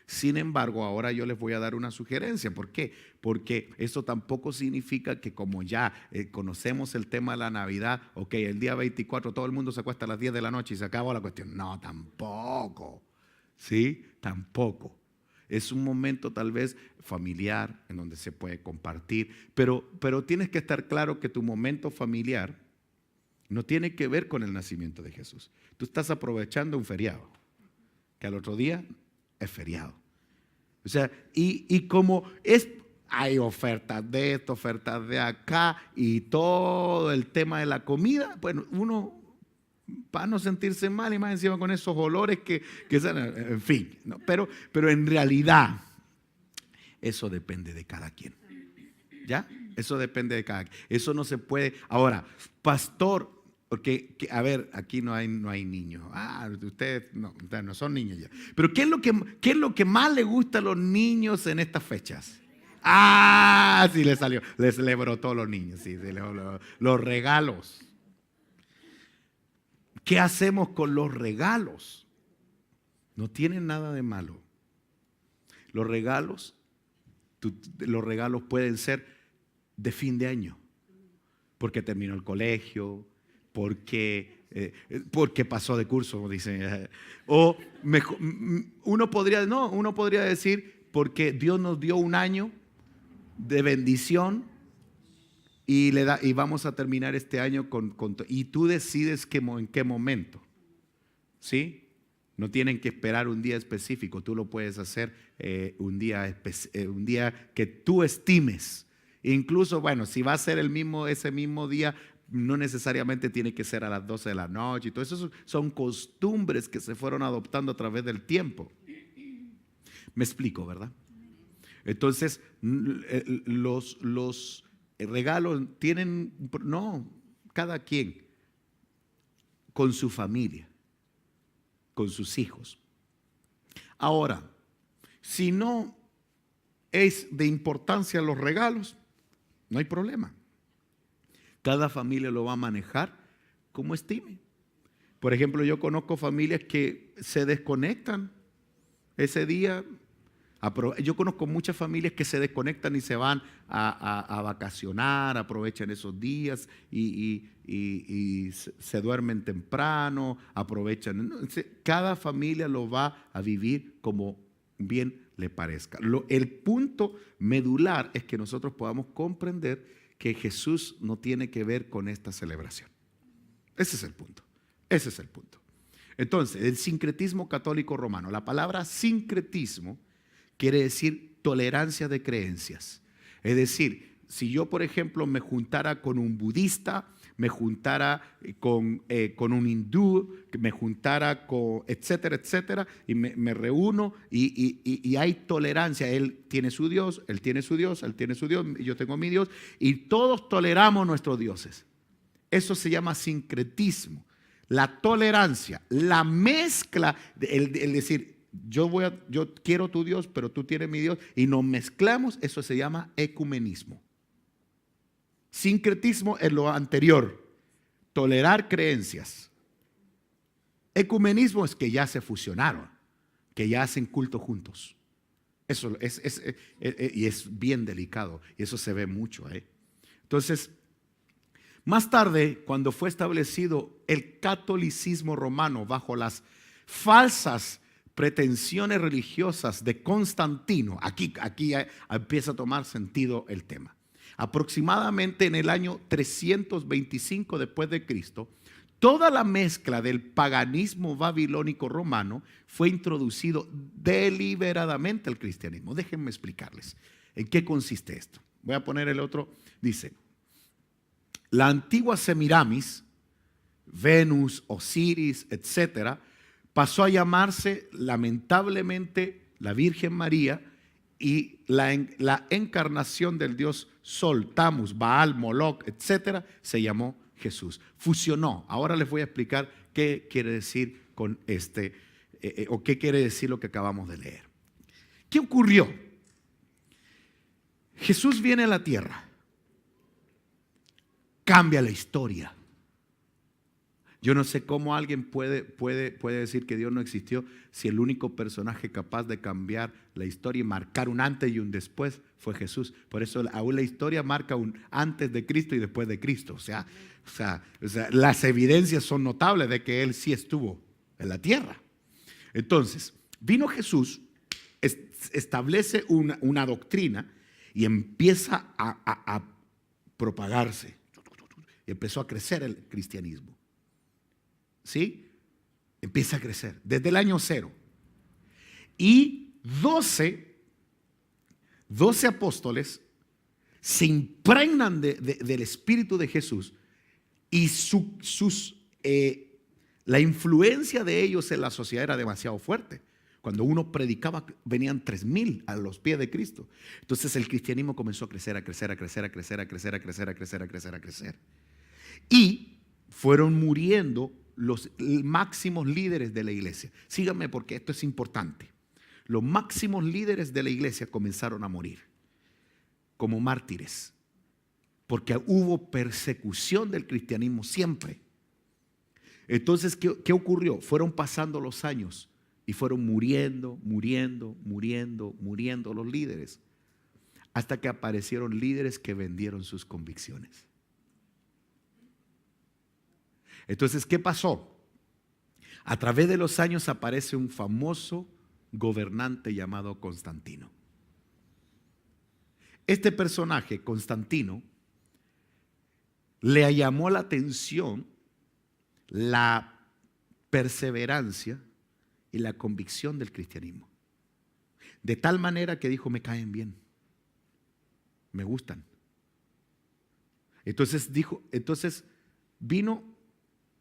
Sin embargo, ahora yo les voy a dar una sugerencia. ¿Por qué? Porque eso tampoco significa que como ya conocemos el tema de la Navidad, ok, el día 24 todo el mundo se acuesta a las 10 de la noche y se acabó la cuestión. No, tampoco. ¿Sí? Tampoco. Es un momento tal vez familiar en donde se puede compartir, pero tienes que estar claro que tu momento familiar no tiene que ver con el nacimiento de Jesús. Tú estás aprovechando un feriado, que al otro día es feriado. O sea, y como hay ofertas de esto, ofertas de acá y todo el tema de la comida, bueno, uno para no sentirse mal y más encima con esos olores que en fin, ¿no? Pero en realidad eso depende de cada quien. ¿Ya? Eso depende de cada quien. Eso no se puede. Ahora, pastor, porque, a ver, aquí no hay niños. Ustedes no son niños ya. Pero ¿qué es lo que más le gusta a los niños en estas fechas? Sí le salió. Le brotó a los niños. Sí, los regalos. ¿Qué hacemos con los regalos? No tienen nada de malo. Los regalos pueden ser de fin de año, porque terminó el colegio, porque pasó de curso, como dicen. O mejor, uno podría decir porque Dios nos dio un año de bendición y vamos a terminar este año y tú decides en qué momento. ¿Sí? No tienen que esperar un día específico, tú lo puedes hacer un día que tú estimes. Incluso, bueno, si va a ser ese mismo día, no necesariamente tiene que ser a las 12 de la noche. Y todo eso son costumbres que se fueron adoptando a través del tiempo. Me explico, ¿verdad? Entonces, los regalos tienen, cada quien con su familia. con sus hijos. Ahora, si no es de importancia los regalos, no hay problema. Cada familia lo va a manejar como estime. Por ejemplo, yo conozco familias que se desconectan ese día. Yo conozco muchas familias que se desconectan y se van a vacacionar, aprovechan esos días y se duermen temprano, aprovechan. Cada familia lo va a vivir como bien le parezca. El punto medular es que nosotros podamos comprender que Jesús no tiene que ver con esta celebración. Ese es el punto. Ese es el punto. Entonces, el sincretismo católico romano. La palabra sincretismo quiere decir tolerancia de creencias. Es decir, si yo, por ejemplo, me juntara con un budista, me juntara con un hindú, me juntara con etcétera, etcétera, y me reúno y hay tolerancia. Él tiene su Dios, él tiene su Dios, él tiene su Dios, y yo tengo mi Dios, y todos toleramos nuestros dioses. Eso se llama sincretismo. La tolerancia, la mezcla, el decir, yo quiero tu Dios, pero tú tienes mi Dios, y nos mezclamos, eso se llama ecumenismo. Sincretismo es lo anterior, tolerar creencias. Ecumenismo es que ya se fusionaron, que ya hacen culto juntos. Eso y es bien delicado, y eso se ve mucho. Entonces, más tarde, cuando fue establecido el catolicismo romano bajo las falsas pretensiones religiosas de Constantino, aquí empieza a tomar sentido el tema. Aproximadamente en el año 325 después de Cristo, toda la mezcla del paganismo babilónico romano fue introducido deliberadamente al cristianismo. Déjenme explicarles en qué consiste esto. Voy a poner el otro. Dice, la antigua Semiramis, Venus, Osiris, etcétera, pasó a llamarse lamentablemente la Virgen María, y la encarnación del dios Sol, Tammuz, Baal, Moloch, etcétera, se llamó Jesús. Fusionó. Ahora les voy a explicar qué quiere decir con o qué quiere decir lo que acabamos de leer. ¿Qué ocurrió? Jesús viene a la tierra, cambia la historia. Yo no sé cómo alguien puede decir que Dios no existió si el único personaje capaz de cambiar la historia y marcar un antes y un después fue Jesús. Por eso aún la historia marca un antes de Cristo y después de Cristo. O sea, las evidencias son notables de que Él sí estuvo en la tierra. Entonces, vino Jesús, establece una doctrina y empieza a propagarse. Y empezó a crecer el cristianismo. ¿Sí? Empieza a crecer desde el año 0. Y 12 apóstoles se impregnan del Espíritu de Jesús y la influencia de ellos en la sociedad era demasiado fuerte. Cuando uno predicaba, venían 3,000 a los pies de Cristo. Entonces el cristianismo comenzó a crecer, a crecer, a crecer, a crecer, a crecer, a crecer, a crecer, a crecer, a crecer. Y fueron muriendo los máximos líderes de la iglesia. Síganme porque esto es importante. Los máximos líderes de la iglesia comenzaron a morir como mártires, porque hubo persecución del cristianismo siempre. Entonces, ¿qué ocurrió? Fueron pasando los años y fueron muriendo los líderes, hasta que aparecieron líderes que vendieron sus convicciones. Entonces, ¿qué pasó? A través de los años aparece un famoso gobernante llamado Constantino. Este personaje, Constantino, le llamó la atención la perseverancia y la convicción del cristianismo. De tal manera que dijo, me caen bien, me gustan. Entonces vino.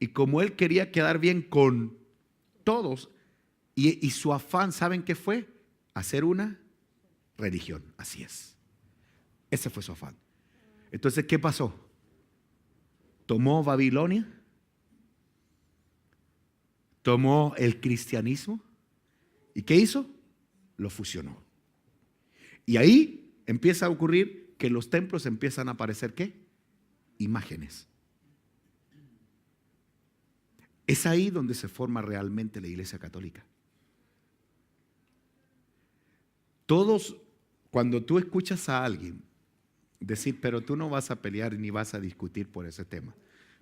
Y como él quería quedar bien con todos, y su afán, ¿saben qué fue? Hacer una religión. Así es. Ese fue su afán. Entonces, ¿qué pasó? Tomó Babilonia, tomó el cristianismo y ¿qué hizo? Lo fusionó. Y ahí empieza a ocurrir que en los templos empiezan a aparecer ¿qué? Imágenes. Es ahí donde se forma realmente la Iglesia Católica. Todos, cuando tú escuchas a alguien decir, pero tú no vas a pelear ni vas a discutir por ese tema,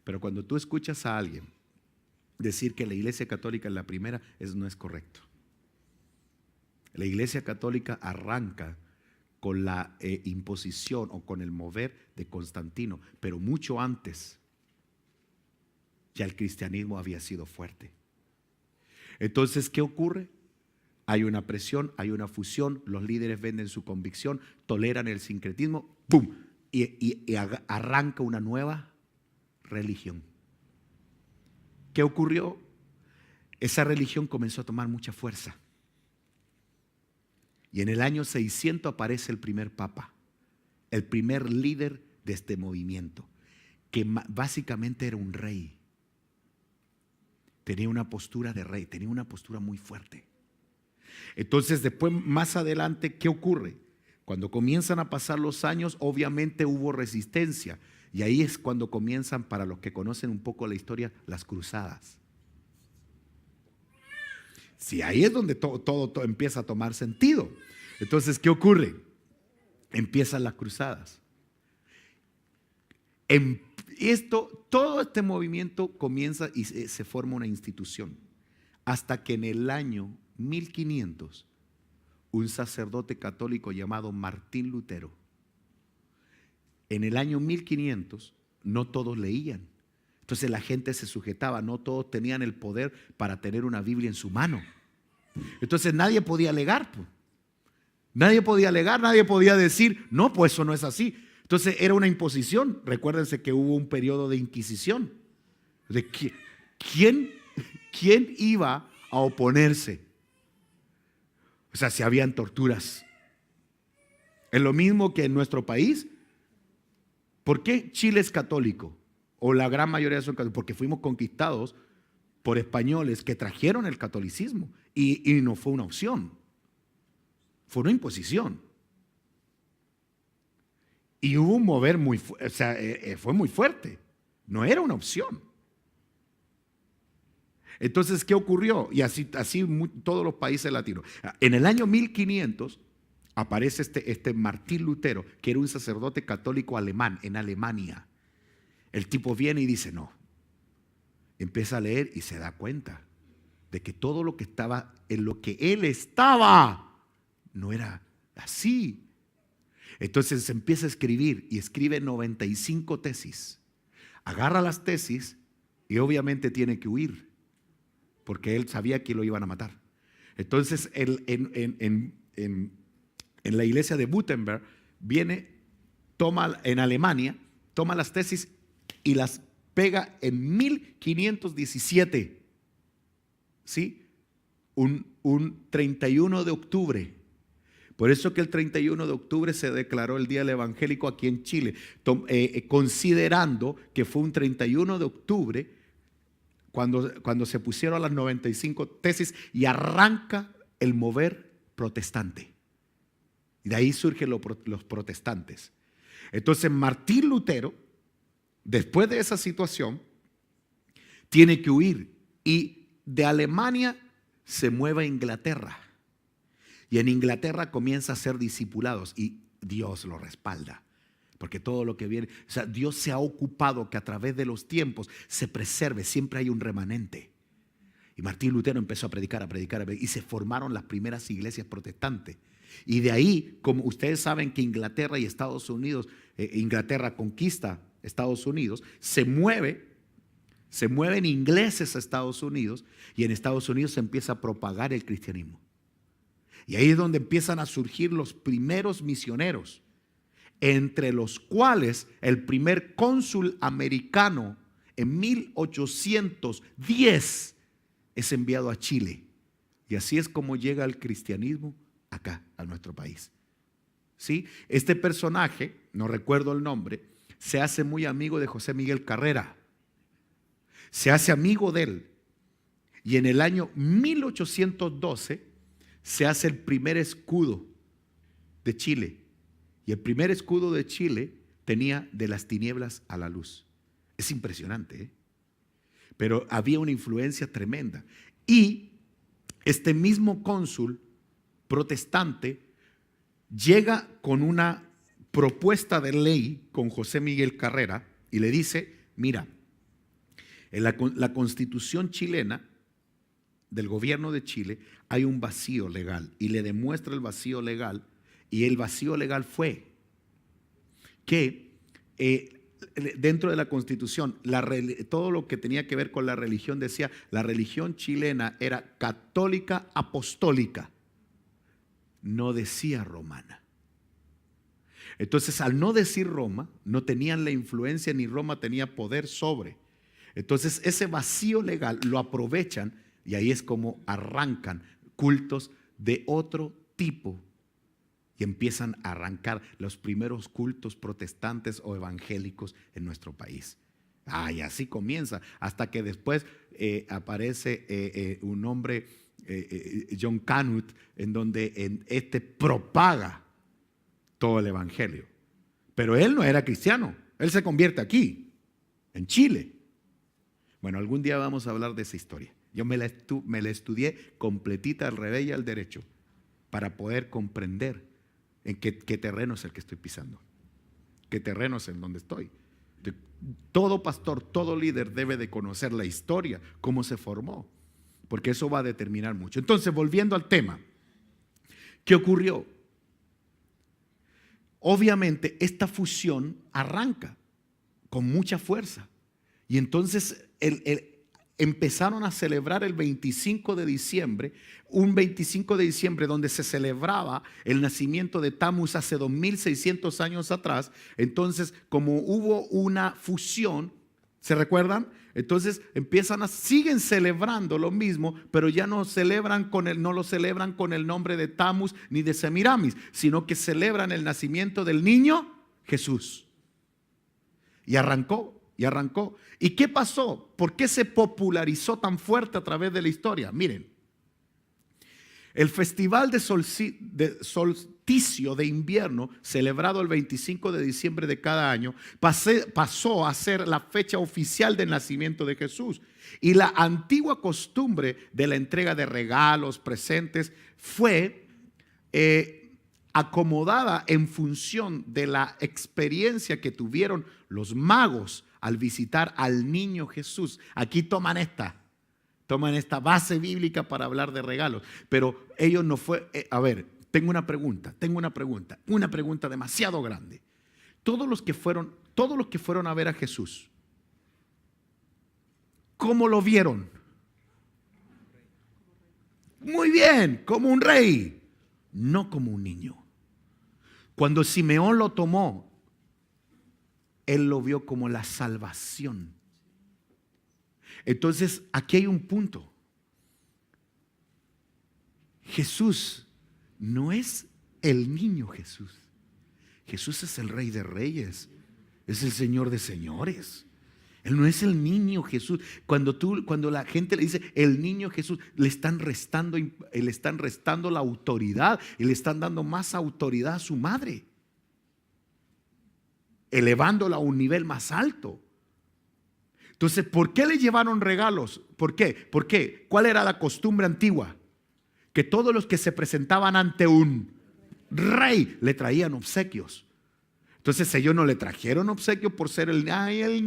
pero cuando tú escuchas a alguien decir que la Iglesia Católica es la primera, eso no es correcto. La Iglesia Católica arranca con la imposición o con el mover de Constantino, pero mucho antes ya el cristianismo había sido fuerte. Entonces, ¿qué ocurre? Hay una presión, hay una fusión, los líderes venden su convicción, toleran el sincretismo, ¡pum! Y arranca una nueva religión. ¿Qué ocurrió? Esa religión comenzó a tomar mucha fuerza. Y en el año 600 aparece el primer papa, el primer líder de este movimiento, que básicamente era un rey. Tenía una postura de rey, tenía una postura muy fuerte. Entonces después, más adelante, ¿qué ocurre? Cuando comienzan a pasar los años, obviamente hubo resistencia. Y ahí es cuando comienzan, para los que conocen un poco la historia, las cruzadas. Sí, ahí es donde todo empieza a tomar sentido. Entonces, ¿qué ocurre? Empiezan las cruzadas. Todo este movimiento comienza y se forma una institución. Hasta que en el año 1500, un sacerdote católico llamado Martín Lutero, en el año 1500, no todos leían. Entonces la gente se sujetaba, no todos tenían el poder para tener una Biblia en su mano. Entonces nadie podía alegar. Nadie podía alegar, nadie podía decir, no, pues eso no es así. Entonces era una imposición. Recuérdense que hubo un periodo de inquisición. ¿De quién iba a oponerse? O sea, si habían torturas. Es lo mismo que en nuestro país. ¿Por qué Chile es católico? O la gran mayoría son católicos. Porque fuimos conquistados por españoles que trajeron el catolicismo. Y no fue una opción. Fue una imposición. Y hubo un mover muy fuerte, o sea, fue muy fuerte. No era una opción. Entonces, ¿qué ocurrió? Y así todos los países latinos. En el año 1500 aparece este Martín Lutero, que era un sacerdote católico alemán en Alemania. El tipo viene y dice, no. Empieza a leer y se da cuenta de que todo lo que estaba, en lo que él estaba, no era así. Entonces se empieza a escribir y escribe 95 tesis. Agarra las tesis y obviamente tiene que huir, porque él sabía que lo iban a matar. Entonces en la iglesia de Wittenberg viene, toma en Alemania, toma las tesis y las pega en 1517. ¿Sí? Un 31 de octubre. Por eso que el 31 de octubre se declaró el Día del Evangélico aquí en Chile, considerando que fue un 31 de octubre cuando se pusieron las 95 tesis y arranca el mover protestante. Y de ahí surgen los protestantes. Entonces Martín Lutero, después de esa situación, tiene que huir y de Alemania se mueve a Inglaterra. Y en Inglaterra comienza a ser discipulados y Dios lo respalda. Porque todo lo que viene, o sea, Dios se ha ocupado que a través de los tiempos se preserve, siempre hay un remanente. Y Martín Lutero empezó a predicar y se formaron las primeras iglesias protestantes. Y de ahí, como ustedes saben que Inglaterra y Estados Unidos, Inglaterra conquista Estados Unidos, se mueven ingleses a Estados Unidos y en Estados Unidos se empieza a propagar el cristianismo. Y ahí es donde empiezan a surgir los primeros misioneros, entre los cuales el primer cónsul americano en 1810 es enviado a Chile. Y así es como llega el cristianismo acá, a nuestro país. ¿Sí? Este personaje, no recuerdo el nombre, se hace muy amigo de José Miguel Carrera. Se hace amigo de él. Y en el año 1812 se hace el primer escudo de Chile. Y el primer escudo de Chile tenía de las tinieblas a la luz. Es impresionante, ¿eh? Pero había una influencia tremenda. Y este mismo cónsul protestante llega con una propuesta de ley con José Miguel Carrera y le dice, mira, en la Constitución chilena del gobierno de Chile hay un vacío legal, y le demuestra el vacío legal, y el vacío legal fue que dentro de la Constitución todo lo que tenía que ver con la religión decía, la religión chilena era católica apostólica, no decía romana. Entonces, al no decir Roma, no tenían la influencia ni Roma tenía poder sobre. Entonces, ese vacío legal lo aprovechan y ahí es como arrancan cultos de otro tipo y empiezan a arrancar los primeros cultos protestantes o evangélicos en nuestro país. Y así comienza, hasta que después aparece un hombre, John Canute, en donde propaga todo el evangelio. Pero él no era cristiano, él se convierte aquí, en Chile. Bueno, algún día vamos a hablar de esa historia. Yo me la estudié completita al revés y al derecho para poder comprender en qué terreno es el que estoy pisando, qué terreno es en donde estoy. Todo pastor, todo líder debe de conocer la historia, cómo se formó, porque eso va a determinar mucho. Entonces, volviendo al tema, ¿qué ocurrió? Obviamente esta fusión arranca con mucha fuerza y entonces empezaron a celebrar el 25 de diciembre, un 25 de diciembre donde se celebraba el nacimiento de Tammuz hace 2600 años atrás. Entonces, como hubo una fusión, ¿se recuerdan? Entonces siguen celebrando lo mismo, pero ya no lo celebran con el nombre de Tammuz ni de Semiramis, sino que celebran el nacimiento del niño Jesús. Y arrancó. ¿Y qué pasó? ¿Por qué se popularizó tan fuerte a través de la historia? Miren, el festival de solsticio de invierno, celebrado el 25 de diciembre de cada año, pasó a ser la fecha oficial del nacimiento de Jesús. Y la antigua costumbre de la entrega de regalos, presentes, fue acomodada en función de la experiencia que tuvieron los magos al visitar al niño Jesús. Aquí toman esta base bíblica para hablar de regalos, pero ellos no fue, tengo una pregunta demasiado grande. Todos los que fueron a ver a Jesús, ¿cómo lo vieron? Muy bien, como un rey, no como un niño. Cuando Simeón lo tomó, él lo vio como la salvación. Entonces, aquí hay un punto. Jesús no es el niño Jesús. Jesús es el Rey de Reyes, es el Señor de Señores. Él no es el niño Jesús. Cuando la gente le dice el niño Jesús, le están restando la autoridad y le están dando más autoridad a su madre, elevándola a un nivel más alto. Entonces, ¿por qué le llevaron regalos? ¿Por qué? ¿Cuál era la costumbre antigua? Que todos los que se presentaban ante un rey le traían obsequios. Entonces, ellos no le trajeron obsequios por ser el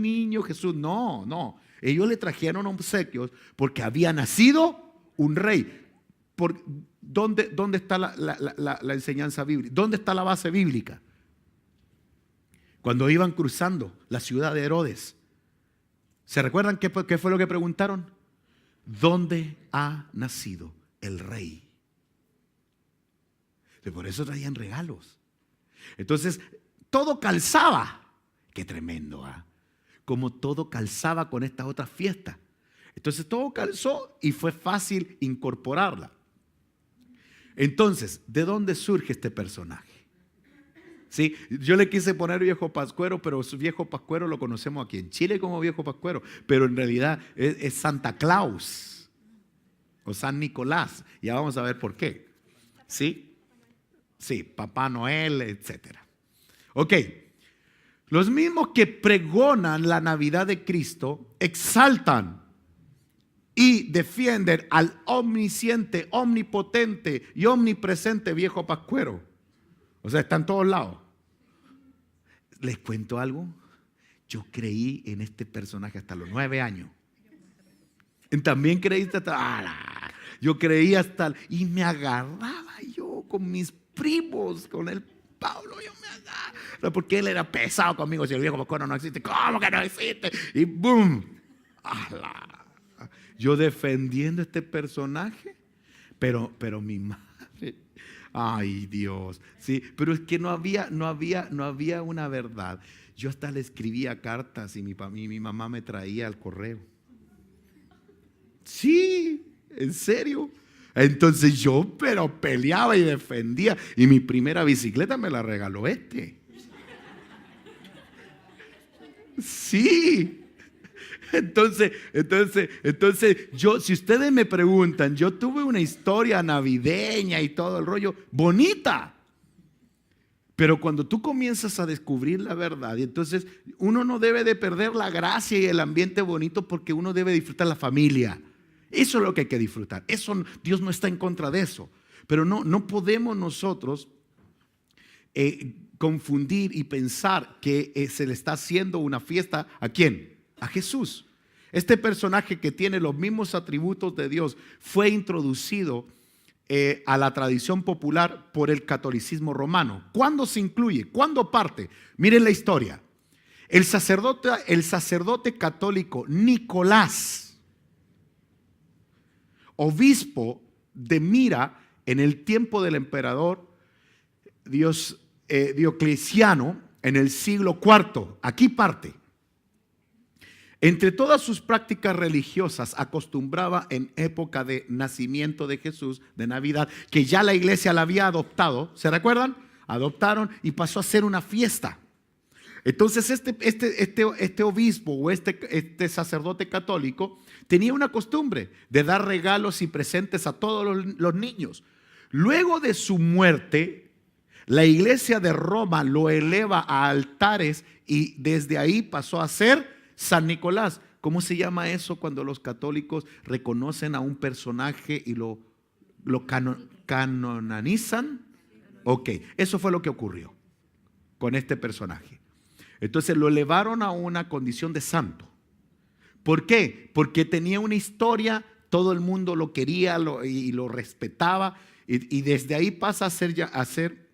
niño Jesús. No. Ellos le trajeron obsequios porque había nacido un rey. ¿Dónde está la enseñanza bíblica? ¿Dónde está la base bíblica? Cuando iban cruzando la ciudad de Herodes, ¿se recuerdan qué fue lo que preguntaron? ¿Dónde ha nacido el rey? Y por eso traían regalos. Entonces, todo calzaba. Qué tremendo, como todo calzaba con esta otra fiesta. Entonces, todo calzó y fue fácil incorporarla. Entonces, ¿de dónde surge este personaje? ¿Sí? Yo le quise poner viejo pascuero, pero su viejo pascuero lo conocemos aquí en Chile como viejo pascuero, pero en realidad es Santa Claus. o San Nicolás. Ya vamos a ver por qué. ¿Sí? Sí, Papá Noel, etcétera. Ok. Los mismos que pregonan la Navidad de Cristo exaltan y defienden al omnisciente, omnipotente y omnipresente viejo pascuero. O sea, está en todos lados. ¿Les cuento algo? Yo creí en este personaje hasta los 9 años. También creíste hasta... yo creí hasta... Y me agarraba yo con mis primos, con el Pablo, yo me agarraba. Porque él era pesado conmigo. Si el viejo pascuero no existe, ¿cómo que no existe? Y ¡boom! Yo defendiendo este personaje. Pero mi madre... Ay, Dios. Sí, pero es que no había una verdad. Yo hasta le escribía cartas y mi mamá me traía al correo. Sí, en serio. Entonces yo pero peleaba y defendía. Y mi primera bicicleta me la regaló este. Sí. Entonces, yo, si ustedes me preguntan, yo tuve una historia navideña y todo el rollo, bonita. Pero cuando tú comienzas a descubrir la verdad, y entonces uno no debe de perder la gracia y el ambiente bonito porque uno debe disfrutar la familia. Eso es lo que hay que disfrutar. Eso, Dios no está en contra de eso. Pero no podemos nosotros confundir y pensar que se le está haciendo una fiesta ¿a quién? A Jesús. Este personaje que tiene los mismos atributos de Dios fue introducido a la tradición popular por el catolicismo romano. ¿Cuándo se incluye? ¿Cuándo parte? Miren la historia. El sacerdote católico Nicolás, obispo de Mira en el tiempo del emperador Diocleciano en el siglo IV. Aquí parte. Entre todas sus prácticas religiosas acostumbraba en época de nacimiento de Jesús, de Navidad, que ya la iglesia la había adoptado, ¿se recuerdan? Adoptaron y pasó a ser una fiesta. Entonces este obispo o este sacerdote católico tenía una costumbre de dar regalos y presentes a todos los niños. Luego de su muerte, la iglesia de Roma lo eleva a altares y desde ahí pasó a ser San Nicolás. ¿Cómo se llama eso cuando los católicos reconocen a un personaje y lo canonizan? Ok, eso fue lo que ocurrió con este personaje. Entonces lo elevaron a una condición de santo. ¿Por qué? Porque tenía una historia, todo el mundo lo quería y lo respetaba, y desde ahí pasa a ser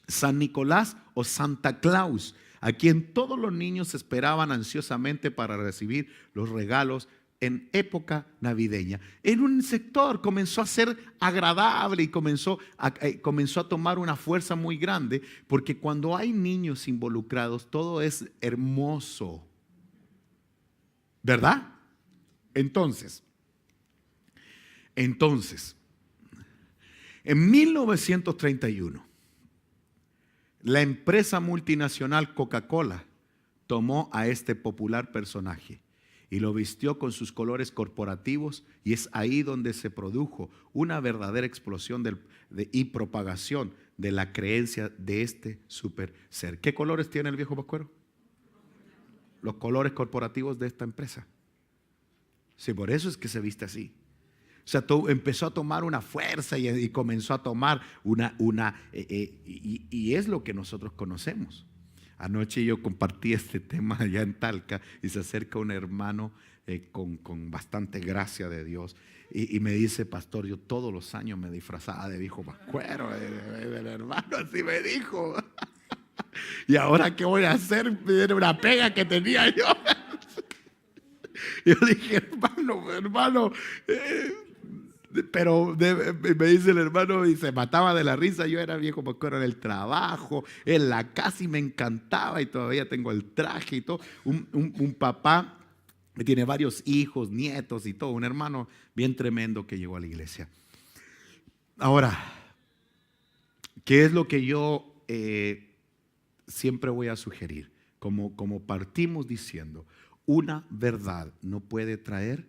San Nicolás o Santa Claus, a quien todos los niños esperaban ansiosamente para recibir los regalos en época navideña. En un sector comenzó a ser agradable y comenzó a tomar una fuerza muy grande, porque cuando hay niños involucrados todo es hermoso, ¿verdad? Entonces, en 1931, la empresa multinacional Coca-Cola tomó a este popular personaje y lo vistió con sus colores corporativos, y es ahí donde se produjo una verdadera explosión y propagación de la creencia de este super ser. ¿Qué colores tiene el viejo pascuero? Los colores corporativos de esta empresa. Sí, por eso es que se viste así. O sea, empezó a tomar una fuerza y comenzó a tomar y es lo que nosotros conocemos. Anoche yo compartí este tema allá en Talca y se acerca un hermano con bastante gracia de Dios y me dice: pastor, yo todos los años me disfrazaba de viejo pascuero, del hermano, así me dijo. ¿Y ahora qué voy a hacer? Era una pega que tenía yo. Yo dije: hermano, pero me dice el hermano, y se mataba de la risa. Yo era viejo pascuero en el trabajo, en la casa, y me encantaba, y todavía tengo el traje y todo. Un papá que tiene varios hijos, nietos y todo, un hermano bien tremendo que llegó a la iglesia. Ahora, ¿qué es lo que yo siempre voy a sugerir? Como partimos diciendo, una verdad no puede traer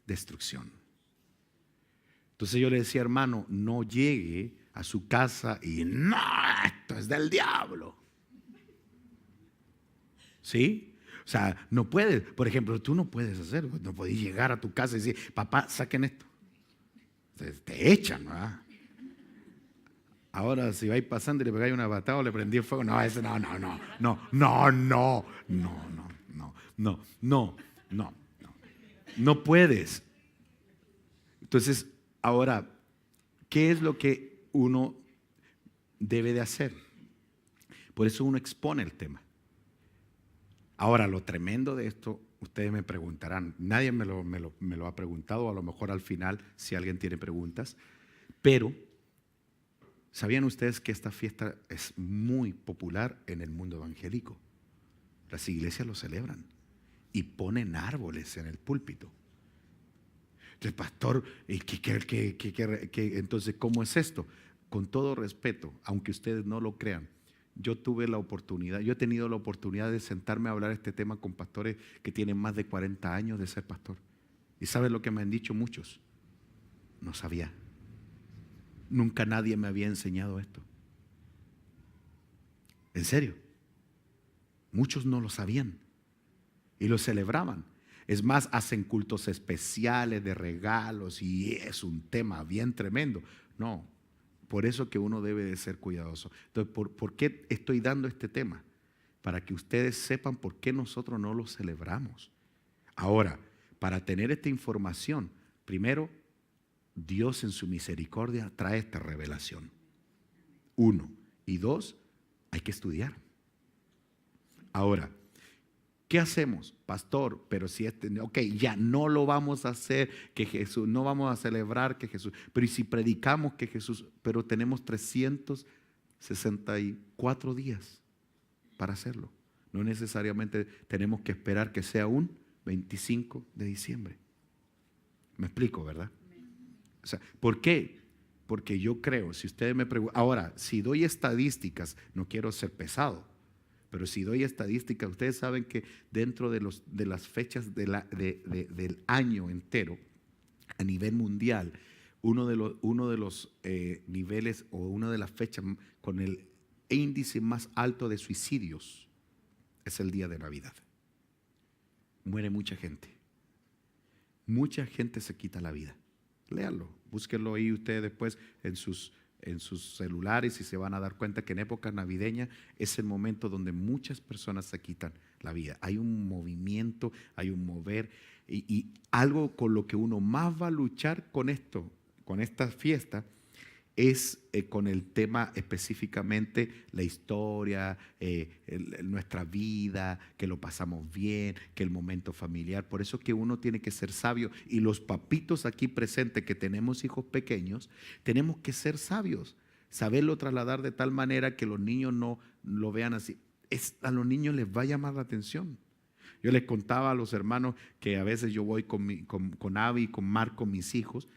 destrucción. Entonces yo le decía, hermano, no llegue a su casa y no, esto es del diablo. ¿Sí? O sea, no puedes, por ejemplo, tú no puedes hacer, no puedes llegar a tu casa y decir, papá, saquen esto. Te echan, ¿verdad? Ahora, si vais pasando y le pegáis una patada o le prendí el fuego, no, ese no. No puedes. Entonces, ahora, ¿qué es lo que uno debe de hacer? Por eso uno expone el tema. Ahora, lo tremendo de esto, ustedes me preguntarán, nadie me lo ha preguntado, a lo mejor al final, si alguien tiene preguntas, pero ¿sabían ustedes que esta fiesta es muy popular en el mundo evangélico? Las iglesias lo celebran y ponen árboles en el púlpito. El pastor, entonces, ¿cómo es esto? Con todo respeto, aunque ustedes no lo crean, yo he tenido la oportunidad de sentarme a hablar este tema con pastores que tienen más de 40 años de ser pastor. ¿Y saben lo que me han dicho muchos? No sabía. Nunca nadie me había enseñado esto. En serio. Muchos no lo sabían y lo celebraban. Es más, hacen cultos especiales de regalos y es un tema bien tremendo. No, por eso que uno debe de ser cuidadoso. Entonces, ¿por qué estoy dando este tema? Para que ustedes sepan por qué nosotros no lo celebramos. Ahora, para tener esta información, primero, Dios en su misericordia trae esta revelación. 1. Y 2, hay que estudiar. Ahora, ¿qué hacemos? Pastor, pero si ya no lo vamos a hacer, que Jesús, no vamos a celebrar que Jesús, pero ¿y si predicamos que Jesús, pero tenemos 364 días para hacerlo? No necesariamente tenemos que esperar que sea un 25 de diciembre. ¿Me explico, verdad? O sea, ¿por qué? Porque yo creo, si ustedes me preguntan, ahora, si doy estadísticas, no quiero ser pesado, pero si doy estadísticas, ustedes saben que dentro de las fechas del año entero, a nivel mundial, uno de los niveles o una de las fechas con el índice más alto de suicidios es el día de Navidad. Muere mucha gente. Mucha gente se quita la vida. Léanlo, búsquenlo ahí ustedes después en sus celulares y se van a dar cuenta que en época navideña es el momento donde muchas personas se quitan la vida. Hay un movimiento, hay un mover y algo con lo que uno más va a luchar con esto, con esta fiesta, es con el tema específicamente la historia, nuestra vida, que lo pasamos bien, que el momento familiar. Por eso que uno tiene que ser sabio y los papitos aquí presentes que tenemos hijos pequeños, tenemos que ser sabios, saberlo trasladar de tal manera que los niños no lo vean así. A los niños les va a llamar la atención. Yo les contaba a los hermanos que a veces yo voy con Avi y con Marco, mis hijos,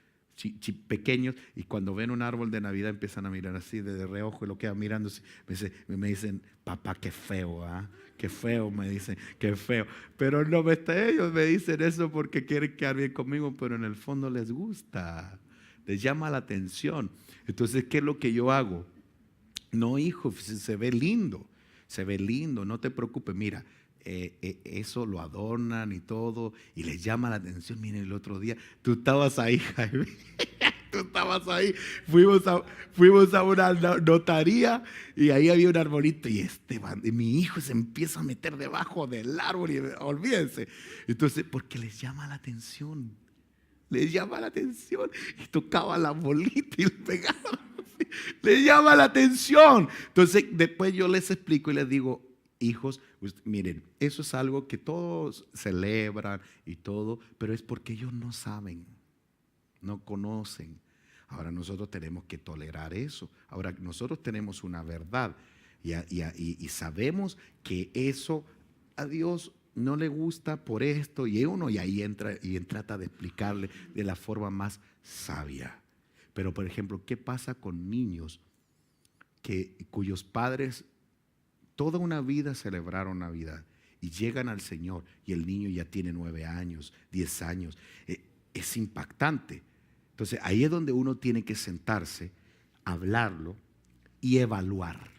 pequeños, y cuando ven un árbol de Navidad empiezan a mirar así de reojo y lo quedan mirando así. Me dicen, papá, qué feo, qué feo, me dicen, qué feo. Pero no, ellos me dicen eso porque quieren quedar bien conmigo, pero en el fondo les gusta, les llama la atención. Entonces, ¿qué es lo que yo hago? No, hijo, se ve lindo, no te preocupes, mira. Eso lo adornan y todo y les llama la atención. Miren, el otro día tú estabas ahí, Jaime. Tú estabas ahí, fuimos a una notaría y ahí había un arbolito y mi hijo se empieza a meter debajo del árbol y olvídense. Entonces, porque les llama la atención, y tocaba la bolita y le pegaba, les llama la atención. Entonces después yo les explico y les digo, hijos, miren, eso es algo que todos celebran y todo, pero es porque ellos no saben, no conocen. Ahora nosotros tenemos que tolerar eso. Ahora nosotros tenemos una verdad y sabemos que eso a Dios no le gusta por esto y uno y ahí entra y trata de explicarle de la forma más sabia. Pero por ejemplo, ¿qué pasa con niños cuyos padres toda una vida celebraron Navidad y llegan al Señor y el niño ya tiene 9 años, 10 años? Es impactante. Entonces ahí es donde uno tiene que sentarse, hablarlo y evaluar.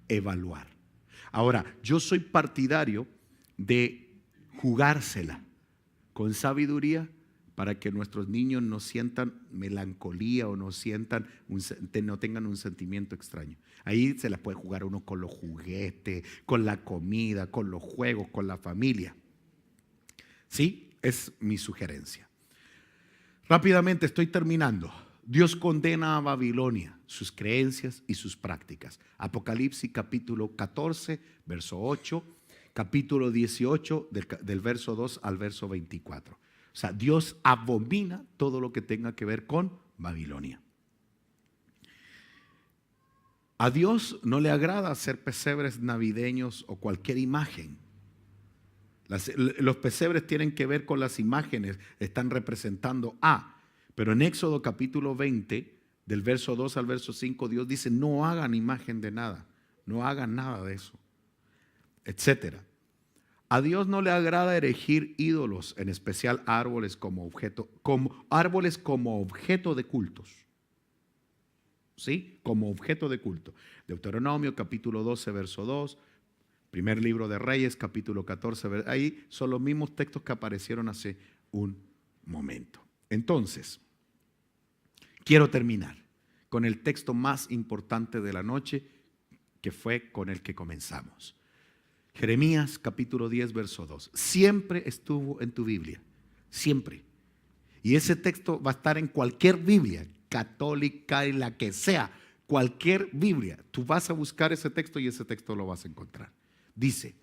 Evaluar. Ahora, yo soy partidario de jugársela con sabiduría para que nuestros niños no sientan melancolía o no tengan un sentimiento extraño. Ahí se la puede jugar uno con los juguetes, con la comida, con los juegos, con la familia. ¿Sí? Es mi sugerencia. Rápidamente, estoy terminando. Dios condena a Babilonia, sus creencias y sus prácticas. Apocalipsis capítulo 14, verso 8, capítulo 18, del verso 2 al verso 24. O sea, Dios abomina todo lo que tenga que ver con Babilonia. A Dios no le agrada hacer pesebres navideños o cualquier imagen. Los pesebres tienen que ver con las imágenes, están representando a. Pero en Éxodo capítulo 20, del verso 2 al verso 5, Dios dice, no hagan imagen de nada, no hagan nada de eso, etcétera. A Dios no le agrada erigir ídolos, en especial árboles como objeto de cultos. ¿Sí? Como objeto de culto. Deuteronomio capítulo 12, verso 2, primer libro de Reyes capítulo 14, ahí son los mismos textos que aparecieron hace un momento. Entonces, quiero terminar con el texto más importante de la noche, que fue con el que comenzamos. Jeremías capítulo 10, verso 2. Siempre estuvo en tu Biblia, siempre. Y ese texto va a estar en cualquier Biblia, católica y la que sea, cualquier Biblia. Tú vas a buscar ese texto y ese texto lo vas a encontrar. Dice,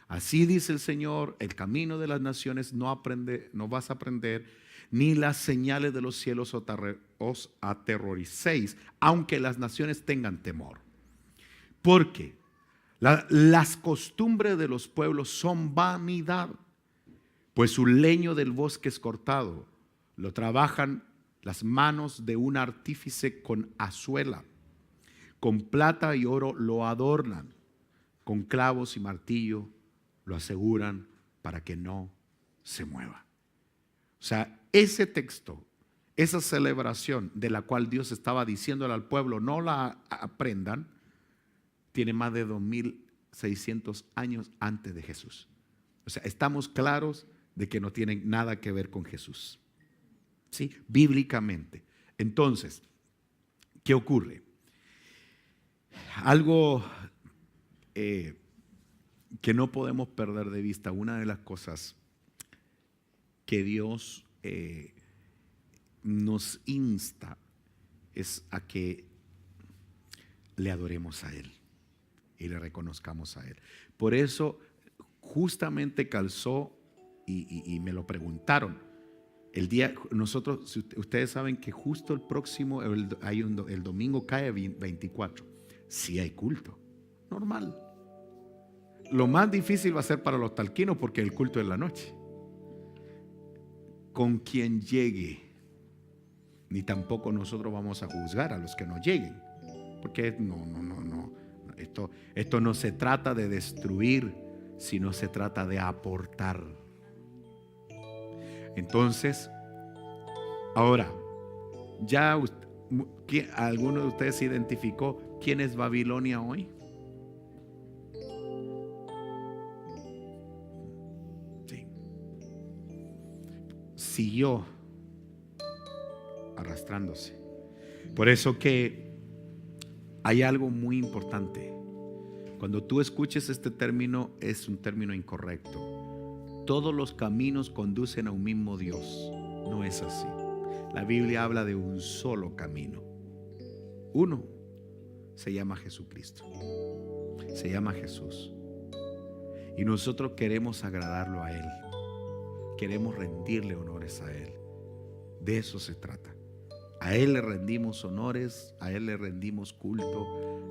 así dice el Señor, el camino de las naciones no vas a aprender, ni las señales de los cielos os aterroricéis, aunque las naciones tengan temor. Porque las costumbres de los pueblos son vanidad, pues su leño del bosque es cortado, lo trabajan las manos de un artífice con azuela, con plata y oro lo adornan, con clavos y martillo lo aseguran para que no se mueva. O sea, ese texto, esa celebración de la cual Dios estaba diciéndole al pueblo, no la aprendan, tiene más de 2600 años antes de Jesús. O sea, estamos claros de que no tienen nada que ver con Jesús. ¿Sí? Bíblicamente. Entonces, ¿qué ocurre? Algo que no podemos perder de vista, una de las cosas que Dios nos insta es a que le adoremos a Él y le reconozcamos a Él. Por eso justamente calzó y me lo preguntaron. El día, nosotros, ustedes saben que justo el próximo, el domingo cae 24. Sí hay culto, normal. Lo más difícil va a ser para los talquinos porque el culto es la noche. Con quien llegue, ni tampoco nosotros vamos a juzgar a los que no lleguen. Porque no. Esto no se trata de destruir, sino se trata de aportar. Entonces, ahora, ya ¿alguno de ustedes identificó quién es Babilonia hoy? Sí. Siguió arrastrándose. Por eso que hay algo muy importante. Cuando tú escuches este término, es un término incorrecto. Todos los caminos conducen a un mismo Dios. No es así. La Biblia habla de un solo camino. Uno se llama Jesucristo. Se llama Jesús. Y nosotros queremos agradarlo a Él. Queremos rendirle honores a Él. De eso se trata. A Él le rendimos honores, a Él le rendimos culto,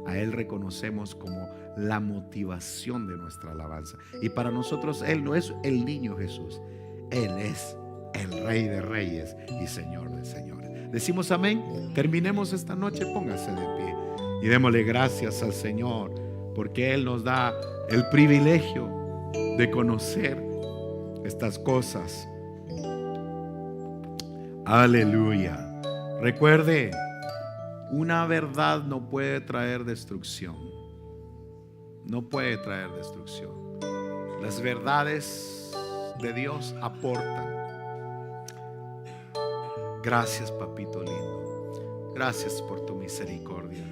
a Él reconocemos como la motivación de nuestra alabanza. Y para nosotros Él no es el niño Jesús, Él es el Rey de Reyes y Señor de Señores. Decimos amén. Terminemos esta noche, póngase de pie y démosle gracias al Señor porque Él nos da el privilegio de conocer estas cosas. Aleluya. Recuerde, una verdad no puede traer destrucción. No puede traer destrucción. Las verdades de Dios aportan. Gracias, papito lindo. Gracias por tu misericordia.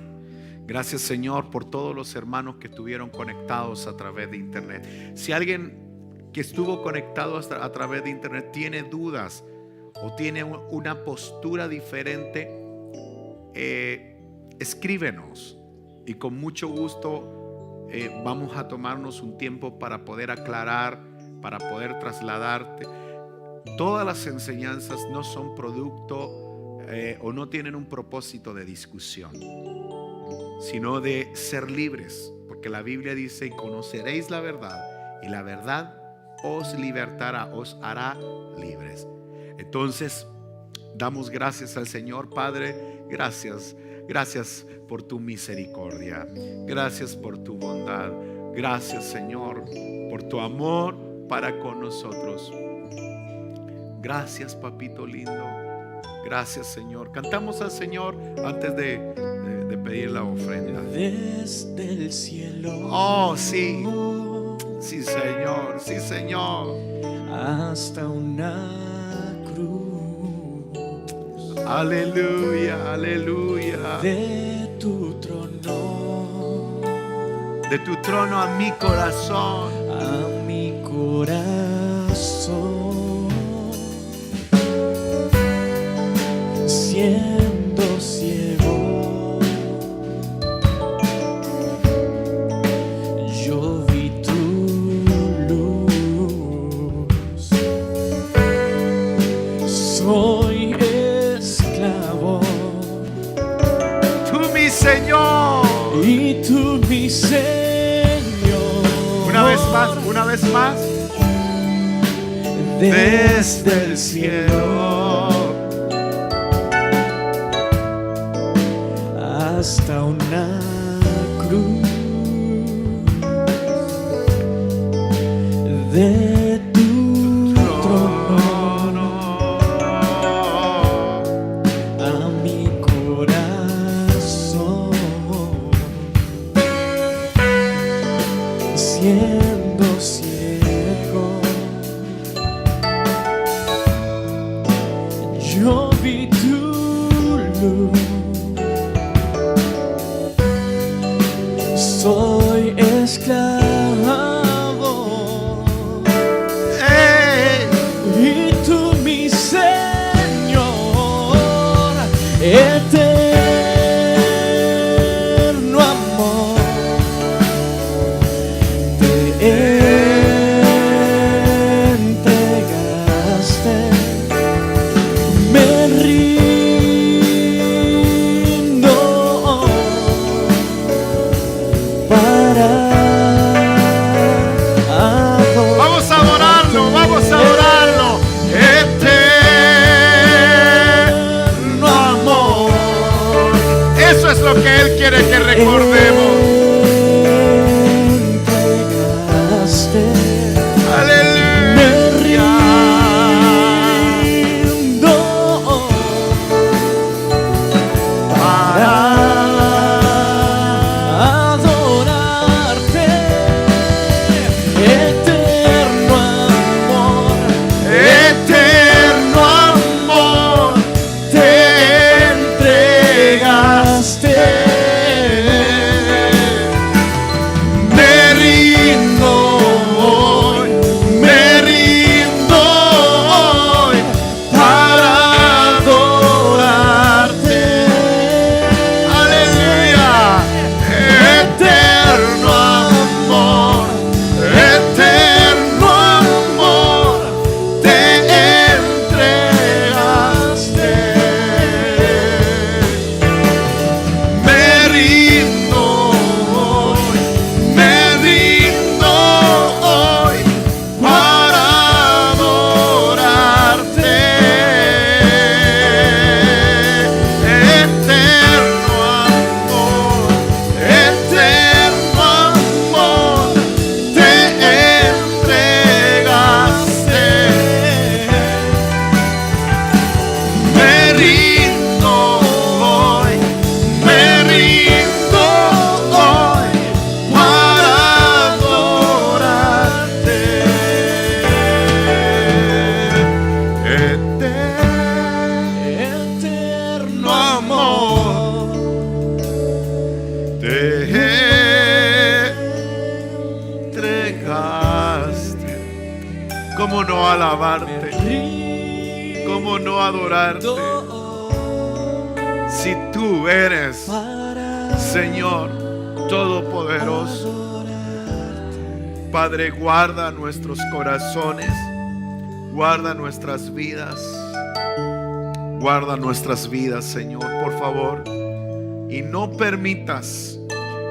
Gracias, Señor, por todos los hermanos que estuvieron conectados a través de internet. Si alguien que estuvo conectado a través de internet tiene dudas o tiene una postura diferente, escríbenos y con mucho gusto vamos a tomarnos un tiempo para poder aclarar, para poder trasladarte. Todas las enseñanzas no son producto o no tienen un propósito de discusión, sino de ser libres, porque la Biblia dice: y conoceréis la verdad, y la verdad os libertará, os hará libres. Entonces, damos gracias al Señor. Padre, gracias por tu misericordia, gracias por tu bondad, gracias, Señor, por tu amor para con nosotros. Gracias, papito lindo. Gracias, Señor. Cantamos al Señor antes de pedir la ofrenda. Desde el cielo, Oh, sí. Sí, Señor. Sí, Señor. hasta una cruz, Aleluya, aleluya. de tu trono De tu trono a mi corazón. a mi corazón, siendo ciego, yo vi tu luz. Soy esclavo Tú, mi Señor. y tú mi Señor. Una vez más, una vez más. Desde el cielo hasta una cruz, de tu trono a mi corazón, siendo ciego, yo vi tu luz. Soy esclavo ¡Ey! y tú mi Señor, eterno amor, te entregaste. Me rindo para adorar. Vamos a adorarlo, vamos a adorarlo. Eterno amor. Eso es lo que Él quiere que recordemos. Entregaste. Me Aleluya. rindo para adorarte, eterno amor, Eterno amor. te entregaste. no alabarte? ¿Cómo no adorarte? Si tú eres, Señor Todopoderoso. Padre, guarda nuestros corazones, guarda nuestras vidas, Señor, por favor. Y no permitas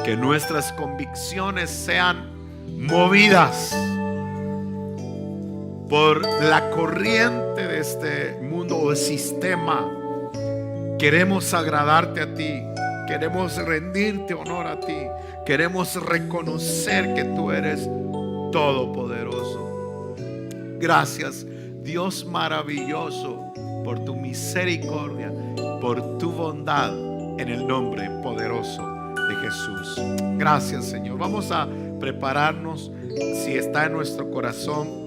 que nuestras convicciones sean movidas por la corriente de este mundo o sistema. Queremos agradarte a ti, queremos rendirte honor a ti, queremos reconocer que tú eres todopoderoso. Gracias, Dios maravilloso, por tu misericordia, por tu bondad, en el nombre poderoso de Jesús. Gracias, Señor. Vamos a prepararnos. Si está en nuestro corazón